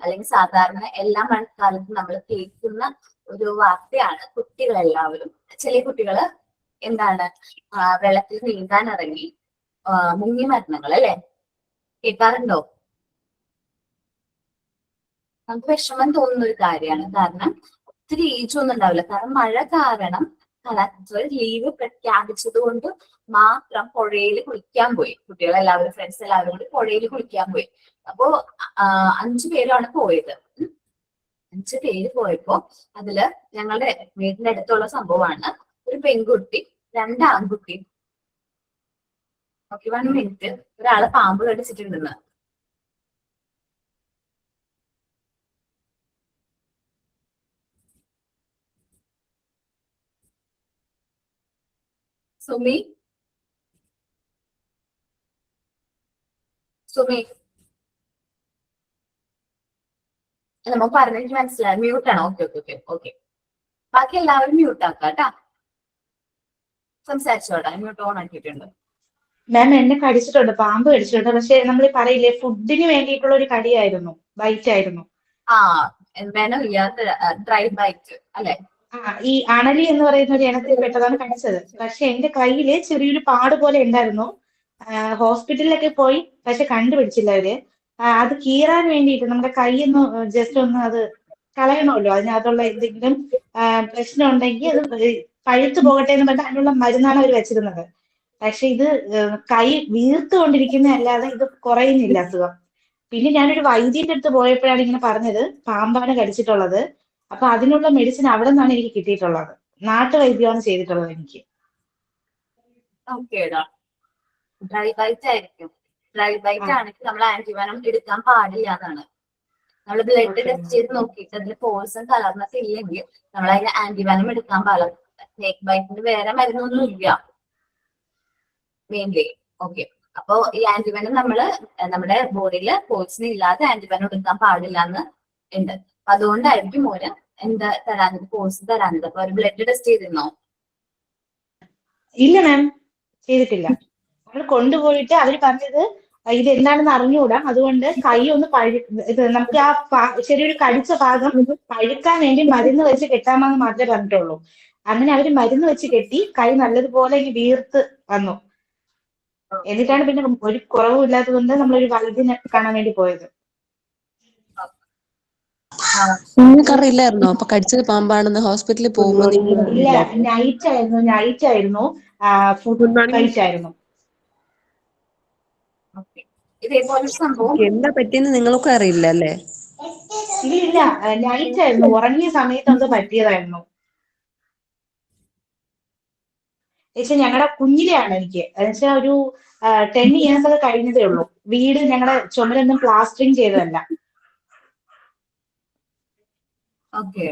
അല്ലെങ്കിൽ സാധാരണ എല്ലാ മഴക്കാലത്തും നമ്മൾ കേൾക്കുന്ന ഒരു വാർത്തയാണ്. കുട്ടികളെല്ലാവരും, ചില കുട്ടികള് എന്താണ് വെള്ളത്തിൽ നീന്താൻ ഇറങ്ങി മുങ്ങി മരണങ്ങൾ അല്ലെ, കേൾക്കാറുണ്ടോ? നമുക്ക് വിഷമം തോന്നുന്ന ഒരു കാര്യമാണ്. കാരണം ഒത്തിരി ഏജ് ഒന്നും ഉണ്ടാവില്ല. കാരണം മഴ കാരണം കളക്ടർ ലീവ് പ്രഖ്യാപിച്ചത് കൊണ്ട് മാത്രം പുഴയിൽ കുളിക്കാൻ പോയി. കുട്ടികളെല്ലാവരും ഫ്രണ്ട്സ് എല്ലാവരും കൂടി പുഴയിൽ കുളിക്കാൻ പോയി. അപ്പോ 5 പേരാണ് പോയത്. 5 പേര് പോയപ്പോ അതില് ഞങ്ങളുടെ വീടിന്റെ അടുത്തുള്ള സംഭവമാണ്. ഒരു പെൺകുട്ടി, 2 ആൺകുട്ടി. Okay, 1 minute. ഒരാളെ പാമ്പ് കടിച്ചിട്ടുണ്ടെന്ന്. സുമി നമുക്ക് പറഞ്ഞിട്ട് മനസ്സിലായി. മ്യൂട്ടാണോ? Okay okay okay okay. ബാക്കി എല്ലാവരും മ്യൂട്ട് ആക്കാം കേട്ടാ. സംസാരിച്ചോടാ, മ്യൂട്ട് ഓൺ ആക്കിയിട്ടുണ്ട്. മാം എന്നെ കടിച്ചിട്ടുണ്ട്, പാമ്പ് കടിച്ചിട്ടുണ്ട്. പക്ഷെ നമ്മൾ പറയില്ലേ, ഫുഡിന് വേണ്ടിയിട്ടുള്ള ഒരു കടിയായിരുന്നു, ബൈറ്റ് ആയിരുന്നു. വേണം ഡ്രൈ ബൈറ്റ് അല്ലെ? ഈ അണലി എന്ന് പറയുന്ന ഒരു ഇനത്തിൽ പെട്ടതാണ് കടിച്ചത്. പക്ഷെ എന്റെ കയ്യില് ചെറിയൊരു പാട് പോലെ ഉണ്ടായിരുന്നു. ഹോസ്പിറ്റലിലൊക്കെ പോയി, പക്ഷെ കണ്ടുപിടിച്ചില്ല അവര്. അത് കീറാൻ വേണ്ടിയിട്ട് നമ്മുടെ കൈയൊന്ന് ജസ്റ്റ് ഒന്ന് അത് കളയണമല്ലോ, അതിനകത്തുള്ള എന്തെങ്കിലും പ്രശ്നം ഉണ്ടെങ്കിൽ അത് പഴുത്തു പോകട്ടെ എന്ന് പറഞ്ഞാൽ അതിനുള്ള മരുന്നാണ് അവർ വെച്ചിരുന്നത്. പക്ഷെ ഇത് കൈ വീർത്തുകൊണ്ടിരിക്കുന്ന അല്ലാതെ ഇത് കുറയുന്നില്ല അസുഖം. പിന്നെ ഞാനൊരു വൈദ്യന്റെ അടുത്ത് പോയപ്പോഴാണ് ഇങ്ങനെ പറഞ്ഞത് പാമ്പാണ് കടിച്ചിട്ടുള്ളത്. അപ്പൊ അതിനുള്ള മെഡിസിൻ അവിടെ നിന്നാണ് എനിക്ക് കിട്ടിയിട്ടുള്ളത്. നാട്ടുവൈദ്യമാണ് ചെയ്തിട്ടുള്ളത് എനിക്ക്. ഡ്രൈ ബൈറ്റ് ആയിരിക്കും. ഡ്രൈ ബൈറ്റ് ആണെങ്കിൽ നമ്മൾ ആന്റിബയോണം എടുക്കാൻ പാടില്ല എന്നാണ്. നമ്മൾ ബ്ലഡ് ടെസ്റ്റ് ചെയ്ത് നോക്കിയിട്ട് അതിൽ പോയിസൺ കലർന്നിട്ടില്ലെങ്കിൽ നമ്മൾ അതിന് ആന്റിബയോണം എടുക്കാൻ പാടില്ല. സ്നേക്ക് ബൈറ്റിന് വേറെ മരുന്നൊന്നും ഇല്ല മെയിൻലി. ഓക്കെ, അപ്പൊ ഈ ആന്റിബയോണം നമ്മുടെ ബോഡിയിൽ പോയിസൺ ഇല്ലാതെ ആന്റിബയോണം എടുക്കാൻ പാടില്ല എന്ന് ഉണ്ട്. അപ്പൊ അതുകൊണ്ടായിരിക്കും ഓര് എന്താ തരാഞ്ഞത്, പോയിസൺ തരാഞ്ഞത്. അപ്പൊ ഒരു ബ്ലഡ് ടെസ്റ്റ് ചെയ്തിരുന്നോ? ഇല്ല മാം, ചെയ്തിട്ടില്ല. നമ്മൾ കൊണ്ടുപോയിട്ട് അവര് പറഞ്ഞത് ഇത് എന്താണെന്ന് അറിഞ്ഞുകൂടാ, അതുകൊണ്ട് കൈ ഒന്ന് നമുക്ക് ആ ചെറിയൊരു കടിച്ച ഭാഗം പഴുക്കാൻ വേണ്ടി മരുന്ന് വെച്ച് കെട്ടാമെന്ന് മാത്രമേ പറഞ്ഞിട്ടുള്ളൂ. അങ്ങനെ അവര് മരുന്ന് വെച്ച് കെട്ടി കൈ നല്ലതുപോലെ വീർത്ത് വന്നു. എന്നിട്ടാണ് പിന്നെ ഒരു കുറവും ഇല്ലാത്തത് കൊണ്ട് നമ്മളൊരു വൈദ്യനെ കാണാൻ വേണ്ടി പോയത്. നിങ്ങൾക്കറിയില്ലായിരുന്നോ അപ്പൊ കടിച്ചത് പാമ്പാണെന്ന്? ഹോസ്പിറ്റലിൽ പോകുമ്പോൾ ഇല്ല, നൈറ്റ് ആയിരുന്നു, ഫുഡ് കഴിച്ചായിരുന്നു. ഇതേപോലെ സംഭവം എന്താ പറ്റിയെന്ന് നിങ്ങൾക്കും അറിയില്ല അല്ലേ? ഇല്ല, നൈറ്റ് ആയിരുന്നു, ഉറങ്ങിയ സമയത്ത് എന്തോ പറ്റിയതായിരുന്നു. പക്ഷെ ഞങ്ങളുടെ കുഞ്ഞിലെയാണ് എനിക്ക്, എന്നുവെച്ചാൽ ഒരു 10 years ഒക്കെ കഴിഞ്ഞതേ ഉള്ളൂ. വീട് ഞങ്ങളുടെ ചുമരൊന്നും പ്ലാസ്റ്ററിങ് ചെയ്തതല്ല. ഓക്കെ,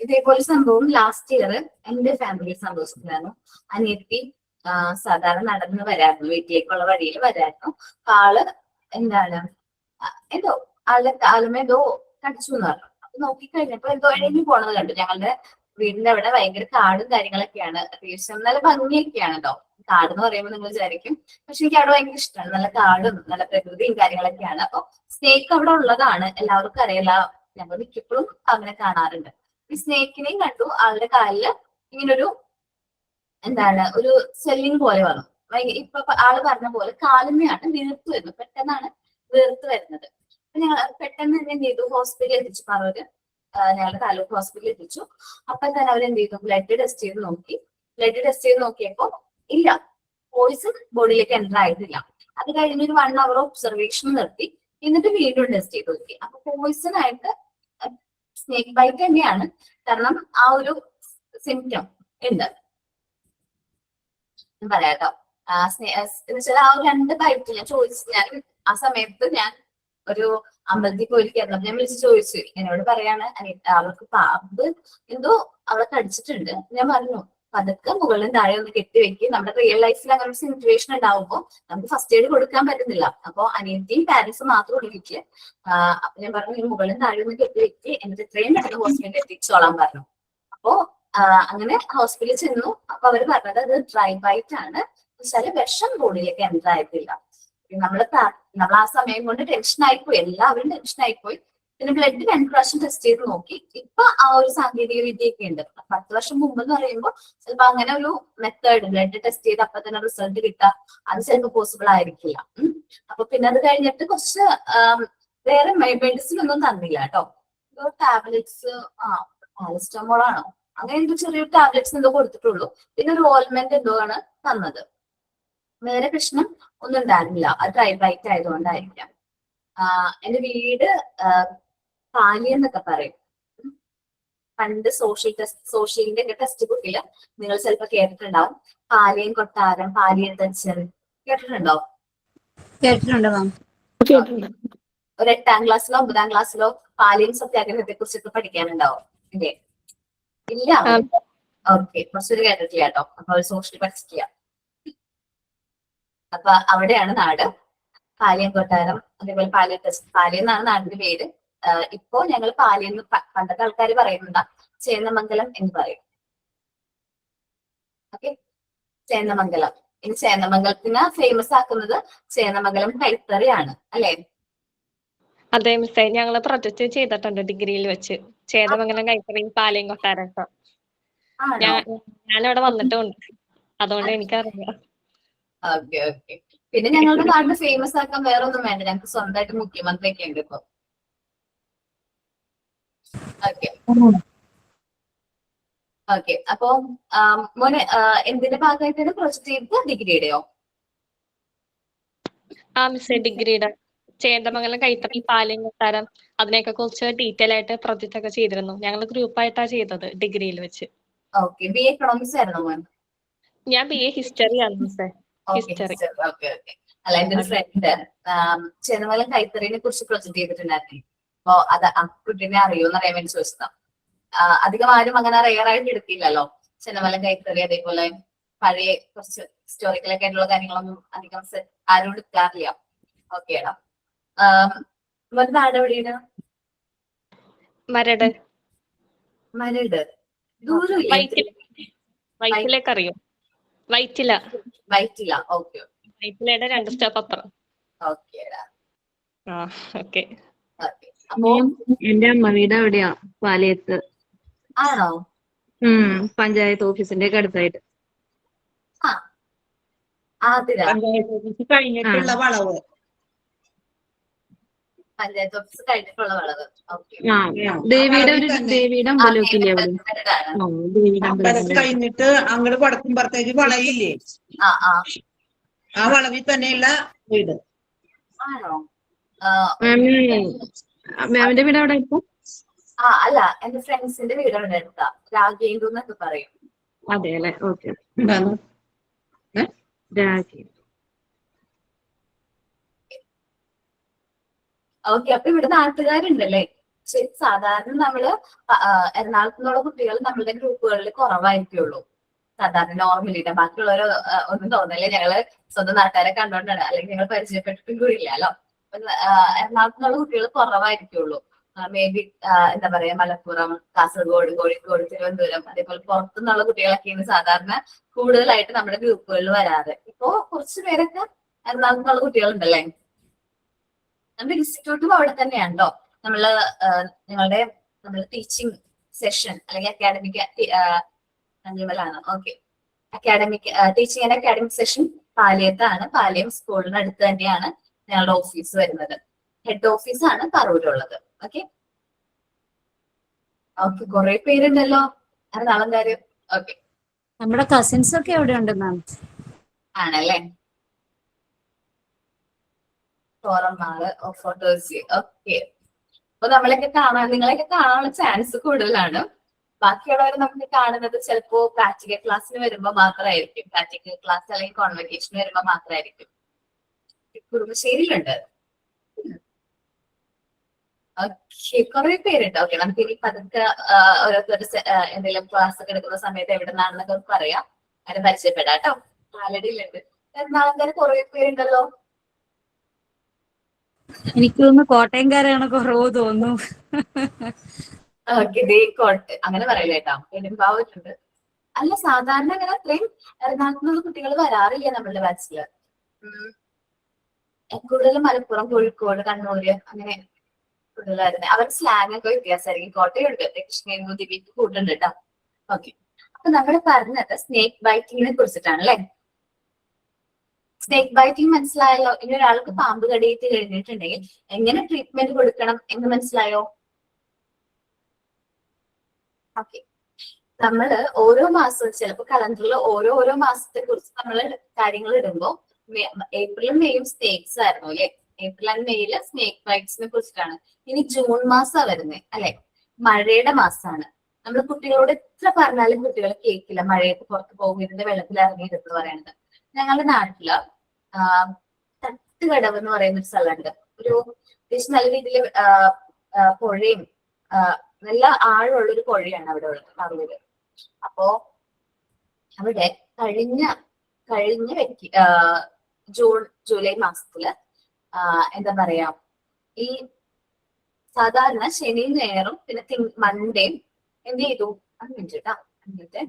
ഇതേപോലെ സംഭവം ലാസ്റ്റ് ഇയർ എന്റെ ഫാമിലിയിൽ സംഭവിച്ചിട്ടുണ്ടായിരുന്നു. അനിയത്തി സാധാരണ നടന്ന് വരായിരുന്നു, വീട്ടിലേക്കുള്ള വഴിയിൽ വരായിരുന്നു. ആള് എന്താണ് എന്തോ ആളുടെ കാലുമേ എന്തോ കടിച്ചു എന്ന് പറഞ്ഞു. അപ്പൊ നോക്കിക്കഴിഞ്ഞപ്പോ എന്തോ ഇഴഞ്ഞു പോണത് കണ്ടു. ഞങ്ങളുടെ വീടിന്റെ അവിടെ ഭയങ്കര കാടും കാര്യങ്ങളൊക്കെയാണ്, അത്യാവശ്യം നല്ല ഭംഗിയൊക്കെയാണ് കേട്ടോ. കാട് എന്ന് പറയുമ്പോൾ നിങ്ങൾ വിചാരിക്കും, പക്ഷെ എനിക്ക് അവിടെ ഭയങ്കര ഇഷ്ടമാണ്. നല്ല കാടും നല്ല പ്രകൃതിയും കാര്യങ്ങളൊക്കെയാണ്. അപ്പൊ സ്നേക്ക് അവിടെ ഉള്ളതാണ്, എല്ലാവർക്കും അറിയില്ല. ഞങ്ങൾ മിക്കപ്പോഴും അങ്ങനെ കാണാറുണ്ട്. ഈ സ്നേക്കിനെയും കണ്ടു. ആളുടെ കാലില് ഇങ്ങനൊരു എന്താണ് ഒരു സ്വെല്ലിങ് പോലെ വന്നു. ഇപ്പൊ ആള് പറഞ്ഞ പോലെ കാലിന്മയാണ് വീർത്ത് വരുന്നത്, പെട്ടെന്നാണ് വീർത്ത് വരുന്നത്. അപ്പൊ ഞങ്ങൾ പെട്ടെന്ന് തന്നെ എന്ത് ചെയ്തു, ഹോസ്പിറ്റലിൽ എത്തിച്ചു. അവര് ഞങ്ങളുടെ താലൂക്ക് ഹോസ്പിറ്റലിൽ എത്തിച്ചു. അപ്പൊ തന്നെ അവരെന്ത് ചെയ്തു, ബ്ലഡ് ടെസ്റ്റ് ചെയ്ത് നോക്കി. ബ്ലഡ് ടെസ്റ്റ് ചെയ്ത് നോക്കിയപ്പോ ഇല്ല, പോയിസൺ ബോഡിയിലേക്ക് എൻ്റർ ആയിട്ടില്ല. അത് കഴിഞ്ഞൊരു 1 hour ഒബ്സർവേഷൻ നിർത്തി. എന്നിട്ട് വീണ്ടും ടെസ്റ്റ് ചെയ്ത് നോക്കി. അപ്പൊ പോയിസൺ ആയിട്ട് സ്നേക്ക് ബൈറ്റ് തന്നെയാണ്. കാരണം ആ ഒരു സിംറ്റം ഉണ്ട് പറയാട്ടോ. എന്നുവെച്ചാൽ ആ ഒരു 2 ബൈറ്റ് ഞാൻ ചോദിച്ചു. ഞാൻ ആ സമയത്ത് ഞാൻ ഒരു അമ്പലത്തിൽ പോയിരിക്കുന്നു. ഞാൻ വിളിച്ച് ചോദിച്ചു, എന്നോട് പറയാണ് അവൾക്ക് പാമ്പ് എന്തോ അവളെ കടിച്ചിട്ടുണ്ട്. ഞാൻ പറഞ്ഞു പതുക്കെ മുകളിലും താഴെ ഒന്ന് കെട്ടിവെക്കും. നമ്മുടെ റിയൽ ലൈഫിൽ അങ്ങനെ ഒരു സിറ്റുവേഷൻ ഉണ്ടാവുമ്പോൾ നമുക്ക് ഫസ്റ്റ് എയ്ഡ് കൊടുക്കാൻ പറ്റുന്നില്ല. അപ്പൊ അനിയത്തിയും പാരന്റ്സും മാത്രം ഉള്ളിലേക്ക്. അപ്പൊ ഞാൻ പറഞ്ഞു മുകളിലും താഴെ ഒന്ന് കെട്ടിവെക്ക്, എന്നിട്ട് എത്രയും പെട്ടെന്ന് ഹോസ്പിറ്റലിൽ എത്തിച്ചോളാൻ പറഞ്ഞു. അപ്പോ അങ്ങനെ ഹോസ്പിറ്റലിൽ ചെന്നു. അപ്പൊ അവര് പറഞ്ഞത് അത് ഡ്രൈ ബൈറ്റ് ആണ്, വെച്ചാല് വിഷം ബോഡിയിലേക്ക് എൻ്റർ ആയിട്ടില്ല. നമ്മൾ ആ സമയം കൊണ്ട് ടെൻഷൻ ആയിപ്പോയി, എല്ലാവരും ടെൻഷൻ ആയിപ്പോയി. പിന്നെ ബ്ലഡ് 2 പ്രാവശ്യം ടെസ്റ്റ് ചെയ്ത് നോക്കി. ഇപ്പൊ ആ ഒരു സാങ്കേതിക വിദ്യയൊക്കെ ഉണ്ട്. 10 വർഷം മുമ്പ് എന്ന് പറയുമ്പോൾ ചിലപ്പോ അങ്ങനെ ഒരു മെത്തേഡ് ബ്ലഡ് ടെസ്റ്റ് ചെയ്ത് അപ്പൊ തന്നെ റിസൾട്ട് കിട്ടുക അത് ചിലപ്പോൾ പോസിബിൾ ആയിരിക്കില്ല. അപ്പൊ പിന്നെ അത് കഴിഞ്ഞിട്ട് കുറച്ച് വേറെ മെഡിസിൻ ഒന്നും തന്നില്ല കേട്ടോ. ടാബ്ലറ്റ്സ് പാരസ്റ്റമോൾ ആണോ അങ്ങനെ എന്തോ ചെറിയൊരു ടാബ്ലറ്റ്സ് എന്തോ കൊടുത്തിട്ടുള്ളൂ. പിന്നെ ഒരു ഓയിൽമെന്റ് എന്തോ ആണ് തന്നത്. വേറെ പ്രശ്നം ഒന്നും ഉണ്ടായിരുന്നില്ല. അത് ട്രൈബ്രൈറ്റ് ആയതുകൊണ്ടായിരിക്കാം. എന്റെ വീട് പാലി എന്നൊക്കെ പറയും. പണ്ട് സോഷ്യലിന്റെ ഒക്കെ ടെക്സ്റ്റ് ബുക്കില് നിങ്ങൾ ചിലപ്പോ കേട്ടിട്ടുണ്ടാവും. പാലിയൻ കൊട്ടാരം, പാലിയൻ തച്ചൻ കേട്ടിട്ടുണ്ടോ? കേട്ടിട്ടുണ്ട് മാം. ഒരു 8ാം ക്ലാസ്സിലോ 9ാം ക്ലാസ്സിലോ പാലിയൻ സത്യാഗ്രഹത്തെ കുറിച്ചൊക്കെ പഠിക്കാനുണ്ടാവും ഇല്ലേ? ഇല്ല. ഓക്കെ, കുറച്ചൊരു കേട്ടിട്ടില്ല കേട്ടോ. അപ്പൊ ഒരു സോഷ്യൽ പഠിച്ചിട്ടില്ല. അപ്പൊ അവിടെയാണ് നാട്. പാലിയൻ കൊട്ടാരം, അതേപോലെ പാലിയൻ ടെസ്റ്റ്. പാലിയൻ എന്നാണ് നാടിന്റെ പേര്. ഇപ്പോ ഞങ്ങൾ പാലിയെന്ന് പണ്ടത്തെ ആൾക്കാർ പറയുന്നുണ്ട് ചേന്നമംഗലം എന്ന് പറയും. ഓക്കെ, ചേന്നമംഗലം. ഇനി ചേന്നമംഗലത്തിന് ഫേമസ് ആക്കുന്നത് ചേന്നമംഗലം കൈത്തറിയാണ് അല്ലെ? അതെ മിസ്സേ, ഞങ്ങള് പ്രൊജക്ട് ചെയ്തിട്ടുണ്ട് ഡിഗ്രിയിൽ വെച്ച്. ചേന്നമംഗലം കൈത്തറി പാലയും കൊട്ടാരൊക്കെ. ഞാനവിടെ വന്നിട്ടുണ്ട്, അതുകൊണ്ട് എനിക്കറിയാം. Okay okay. പിന്നെ ഞങ്ങളുടെ നാടിന് ഫേമസ് ആക്കാൻ വേറെ ഒന്നും വേണ്ട, ഞങ്ങൾക്ക് സ്വന്തമായിട്ട് മുഖ്യമന്ത്രിയൊക്കെ ഉണ്ട് ഇപ്പൊ. Okay okay. അപ്പൊ മോനെ എന്തിന്റെ ഭാഗമായിട്ടാണ് പ്രൊജക്ട് ചെയ്തത്? ഡിഗ്രിയുടെയോ? ആ മിസ്സേ, ഡിഗ്രിയുടെ ചേന്ദമംഗലം കൈത്തറി പാലയും കൊട്ടാരം അതിനെയൊക്കെ കുറിച്ച് ഡീറ്റെയിൽ ആയിട്ട് പ്രൊജക്ട് ഒക്കെ ചെയ്തിരുന്നു. ഞങ്ങൾ ഗ്രൂപ്പായിട്ടാ ചെയ്തത് ഡിഗ്രിയിൽ വെച്ച്. ഓക്കെ. ബി എക്കണോമിക്സ് ആയിരുന്നോ മോൻ? ഞാൻ BA ഹിസ്റ്ററി ആണ് മിസ്സേ. ഹിസ്റ്ററി. Okay okay. അല്ല, എന്റെ ഒരു ഫ്രണ്ട് ചേന്നമംഗലം കൈത്തറിനെ കുറിച്ച് പ്രൊജക്ട് ചെയ്തിട്ടുണ്ടായിരുന്നു. അപ്പൊ അത് ആ കുട്ടീനെ അറിയോന്ന് അറിയാൻ വേണ്ടി ചോദിച്ചതാ. അധികം ആരും അങ്ങനെ റെയർ ആയിട്ട് എടുക്കില്ലല്ലോ ചേന്നമംഗലം കൈത്തറി. അതേപോലെ പഴയ കുറച്ച് ഹിസ്റ്റോറിക്കലൊക്കെ ആയിട്ടുള്ള കാര്യങ്ങളൊന്നും അധികം ആരും എടുക്കാറില്ല. ഓക്കേടാ. ഒരു നാട് എവിടെയാണ്? മരട്. മരട് ദൂരം വൈറ്റിലേക്ക് അറിയോ? വൈറ്റില. വൈറ്റില. ഓക്കെ. വൈറ്റിലയുടെ 2 സ്റ്റെപ്പ് അപ്പുറം. ഓക്കേടാ. ഓക്കെ. അപ്പൊ എന്റെ അമ്മ വീട് എവിടെയാ? പാലയത്ത്. ആണോ? പഞ്ചായത്ത് ഓഫീസിന്റെ ഒക്കെ അടുത്തായിട്ട്. പഞ്ചായത്ത് ഓഫീസ് കഴിഞ്ഞിട്ടുള്ള വളവ്. പഞ്ചായത്ത് ഓഫീസ് കഴിഞ്ഞിട്ടുള്ള വളവ്. ദേവിയുടെ അമ്പലമൊക്കെ ഇല്ലേ അവിടെ? അമ്പലം കഴിഞ്ഞിട്ട് അങ്ങോട്ട് വടക്കുംപുറത്തേക്ക് വളയില്ലേ, ആ വളവിൽ തന്നെയുള്ള വീട്. ആണോ? മാമിന്റെ വീട് അവിടെ ഇപ്പൊ? അല്ല, എന്റെ ഫ്രണ്ട്സിന്റെ വീട് അവിടെ അടുത്താ. രാഗേന്ദു എന്നൊക്കെ പറയും. അതെ അല്ലെ? ഓക്കെ. ഓക്കെ. അപ്പൊ ഇവിടെ നാട്ടുകാരുണ്ടല്ലേ? ശരി. സാധാരണ നമ്മള് എറണാകുളത്ത് നിന്നുള്ള കുട്ടികൾ നമ്മളുടെ ഗ്രൂപ്പുകളിൽ കുറവായിരിക്കുള്ളൂ സാധാരണ നോർമലിട്ട്. ബാക്കിയുള്ളവർ ഒന്നും തോന്നില്ല, ഞങ്ങള് സ്വന്തം നാട്ടുകാരെ കണ്ടോണ്ടാണ്, അല്ലെങ്കിൽ ഞങ്ങൾ പരിചയപ്പെട്ടിട്ടും കൂടിയില്ലല്ലോ. എറണാകുളത്ത് നിന്നുള്ള കുട്ടികൾ കുറവായിരിക്കുള്ളൂ. മേ ബി എന്താ പറയാ, മലപ്പുറം, കാസർഗോഡ്, കോഴിക്കോട്, തിരുവനന്തപുരം, അതേപോലെ പുറത്തുനിന്നുള്ള കുട്ടികളൊക്കെയാണ് സാധാരണ കൂടുതലായിട്ട് നമ്മുടെ ഗ്രൂപ്പുകളിൽ വരാറ്. ഇപ്പോ കുറച്ചു പേരൊക്കെ എറണാകുളത്ത് നിന്നുള്ള കുട്ടികളുണ്ടല്ലേ? നമ്മുടെ ഇൻസ്റ്റിറ്റ്യൂട്ടും അവിടെ തന്നെയാണല്ലോ. ഞങ്ങളുടെ ടീച്ചിങ് സെഷൻ അല്ലെങ്കിൽ അക്കാഡമിക് ആണ്. Okay. Teaching and academic session പാലയത്താണ്. പാലയം സ്കൂളിന് അടുത്ത് തന്നെയാണ് ഞങ്ങളുടെ ഓഫീസ് വരുന്നത്. ഹെഡ് ഓഫീസാണ് പറവൂരുള്ളത്. Okay okay. കുറെ പേരുണ്ടല്ലോ എറണാകുളംകാര്. ഓക്കെ. നമ്മുടെ കസിൻസ് ഒക്കെ എവിടെ ഉണ്ട് മാം? ആണല്ലേ? ഫോറമാള്, ഫോട്ടോസ്. ഓക്കെ. അപ്പൊ നിങ്ങളെയൊക്കെ കാണാനുള്ള ചാൻസ് കൂടുതലാണ്. ബാക്കിയുള്ളവർ നമുക്ക് കാണുന്നത് ചിലപ്പോ പ്രാക്ടിക്കൽ ക്ലാസ്സിന് വരുമ്പോ മാത്രമായിരിക്കും. പ്രാക്ടിക്കൽ ക്ലാസ് അല്ലെങ്കിൽ കോൺവെക്കേഷന് വരുമ്പോ മാത്രമായിരിക്കും. കുറുമശ്ശേരിയിലുണ്ട്. ഓക്കെ. കുറെ പേരുണ്ട്. ഓക്കെ. നമുക്ക് ഇനി പതുക്കെ ഓരോരുത്തർ എന്തെങ്കിലും ക്ലാസ് ഒക്കെ എടുക്കുന്ന സമയത്ത് എവിടെ നിന്നാണെന്നൊക്കെ പറയാം, അതിനെ പരിചയപ്പെടാം കേട്ടോ. കാലടിയിലുണ്ട്. എറണാകുളംകാര് കുറെ പേരുണ്ടല്ലോ. എനിക്ക് തോന്നുന്നു കോട്ടയംകാരാണ് കുറവ് തോന്നുന്നു. ഓക്കെ. അങ്ങനെ പറയില്ല കേട്ടോ. പെരുമ്പാവൂരുണ്ട്, അല്ല സാധാരണ അങ്ങനെ അത്രയും എറണാകുളത്തുനിന്നുള്ള കുട്ടികൾ വരാറില്ല നമ്മളുടെ ബാച്ചില്. കൂടുതലും മലപ്പുറം, കോഴിക്കോട്, കണ്ണൂര് അങ്ങനെ കൂടുതലായിരുന്നു. അവർ സ്ലാങ് ഒക്കെ വ്യത്യാസമായിരിക്കും. കോട്ടയുണ്ട്, കൃഷ്ണയും ദിവ്യക്ക് കൂടുന്നുണ്ട് കേട്ടോ. ഓക്കെ, അപ്പൊ നമ്മൾ പറഞ്ഞത് സ്നേക്ക് ബൈറ്റിങ്ങിനെ കുറിച്ചിട്ടാണ് അല്ലെ. സ്നേക്ക് ബൈറ്റിംഗ് മനസ്സിലായല്ലോ. ഇനി ഒരാൾക്ക് പാമ്പ് കടിയേറ്റ് കഴിഞ്ഞിട്ടുണ്ടെങ്കിൽ എങ്ങനെ ട്രീറ്റ്മെന്റ് കൊടുക്കണം എന്ന് മനസ്സിലായോ? ഓക്കെ, നമ്മള് ഓരോ മാസവും ചിലപ്പോൾ കലണ്ടറിൽ ഓരോ മാസത്തെ കുറിച്ച് നമ്മൾ കാര്യങ്ങൾ ഇടുമ്പോ ഏപ്രിലും മെയും സ്നേക്സ് ആയിരുന്നു അല്ലെ. ഏപ്രിൽ ആൻഡ് മെയില് സ്നേക്ക് ബൈറ്റ്സിനെ കുറിച്ചിട്ടാണ്. ഇനി ജൂൺ മാസാ വരുന്നത് അല്ലെ, മഴയുടെ മാസമാണ്. നമ്മൾ കുട്ടികളോട് എത്ര പറഞ്ഞാലും കുട്ടികൾ കേൾക്കില്ല. മഴയത്ത് പുറത്ത് പോകരുത്, വെള്ളത്തിൽ ഇറങ്ങിയിരുന്ന് പറയുന്നത്. ഞങ്ങളുടെ നാട്ടില് തട്ടുകടവ് എന്ന് പറയുന്ന ഒരു സ്ഥലമുണ്ട്. ഒരു അത്യാവശ്യം നല്ല രീതിയിൽ പുഴയും നല്ല ആഴമുള്ള ഒരു പുഴയാണ് അവിടെ ഉള്ളത്, പറവൂര്. അപ്പോ അവിടെ കഴിഞ്ഞ ജൂൺ ജൂലൈ മാസത്തില് എന്താ പറയാ, ഈ സാധാരണ ശനിയും ഞായറും പിന്നെ മൺഡേയും എന്ത് ചെയ്തു, അഞ്ചിട്ടാ എന്നിട്ട്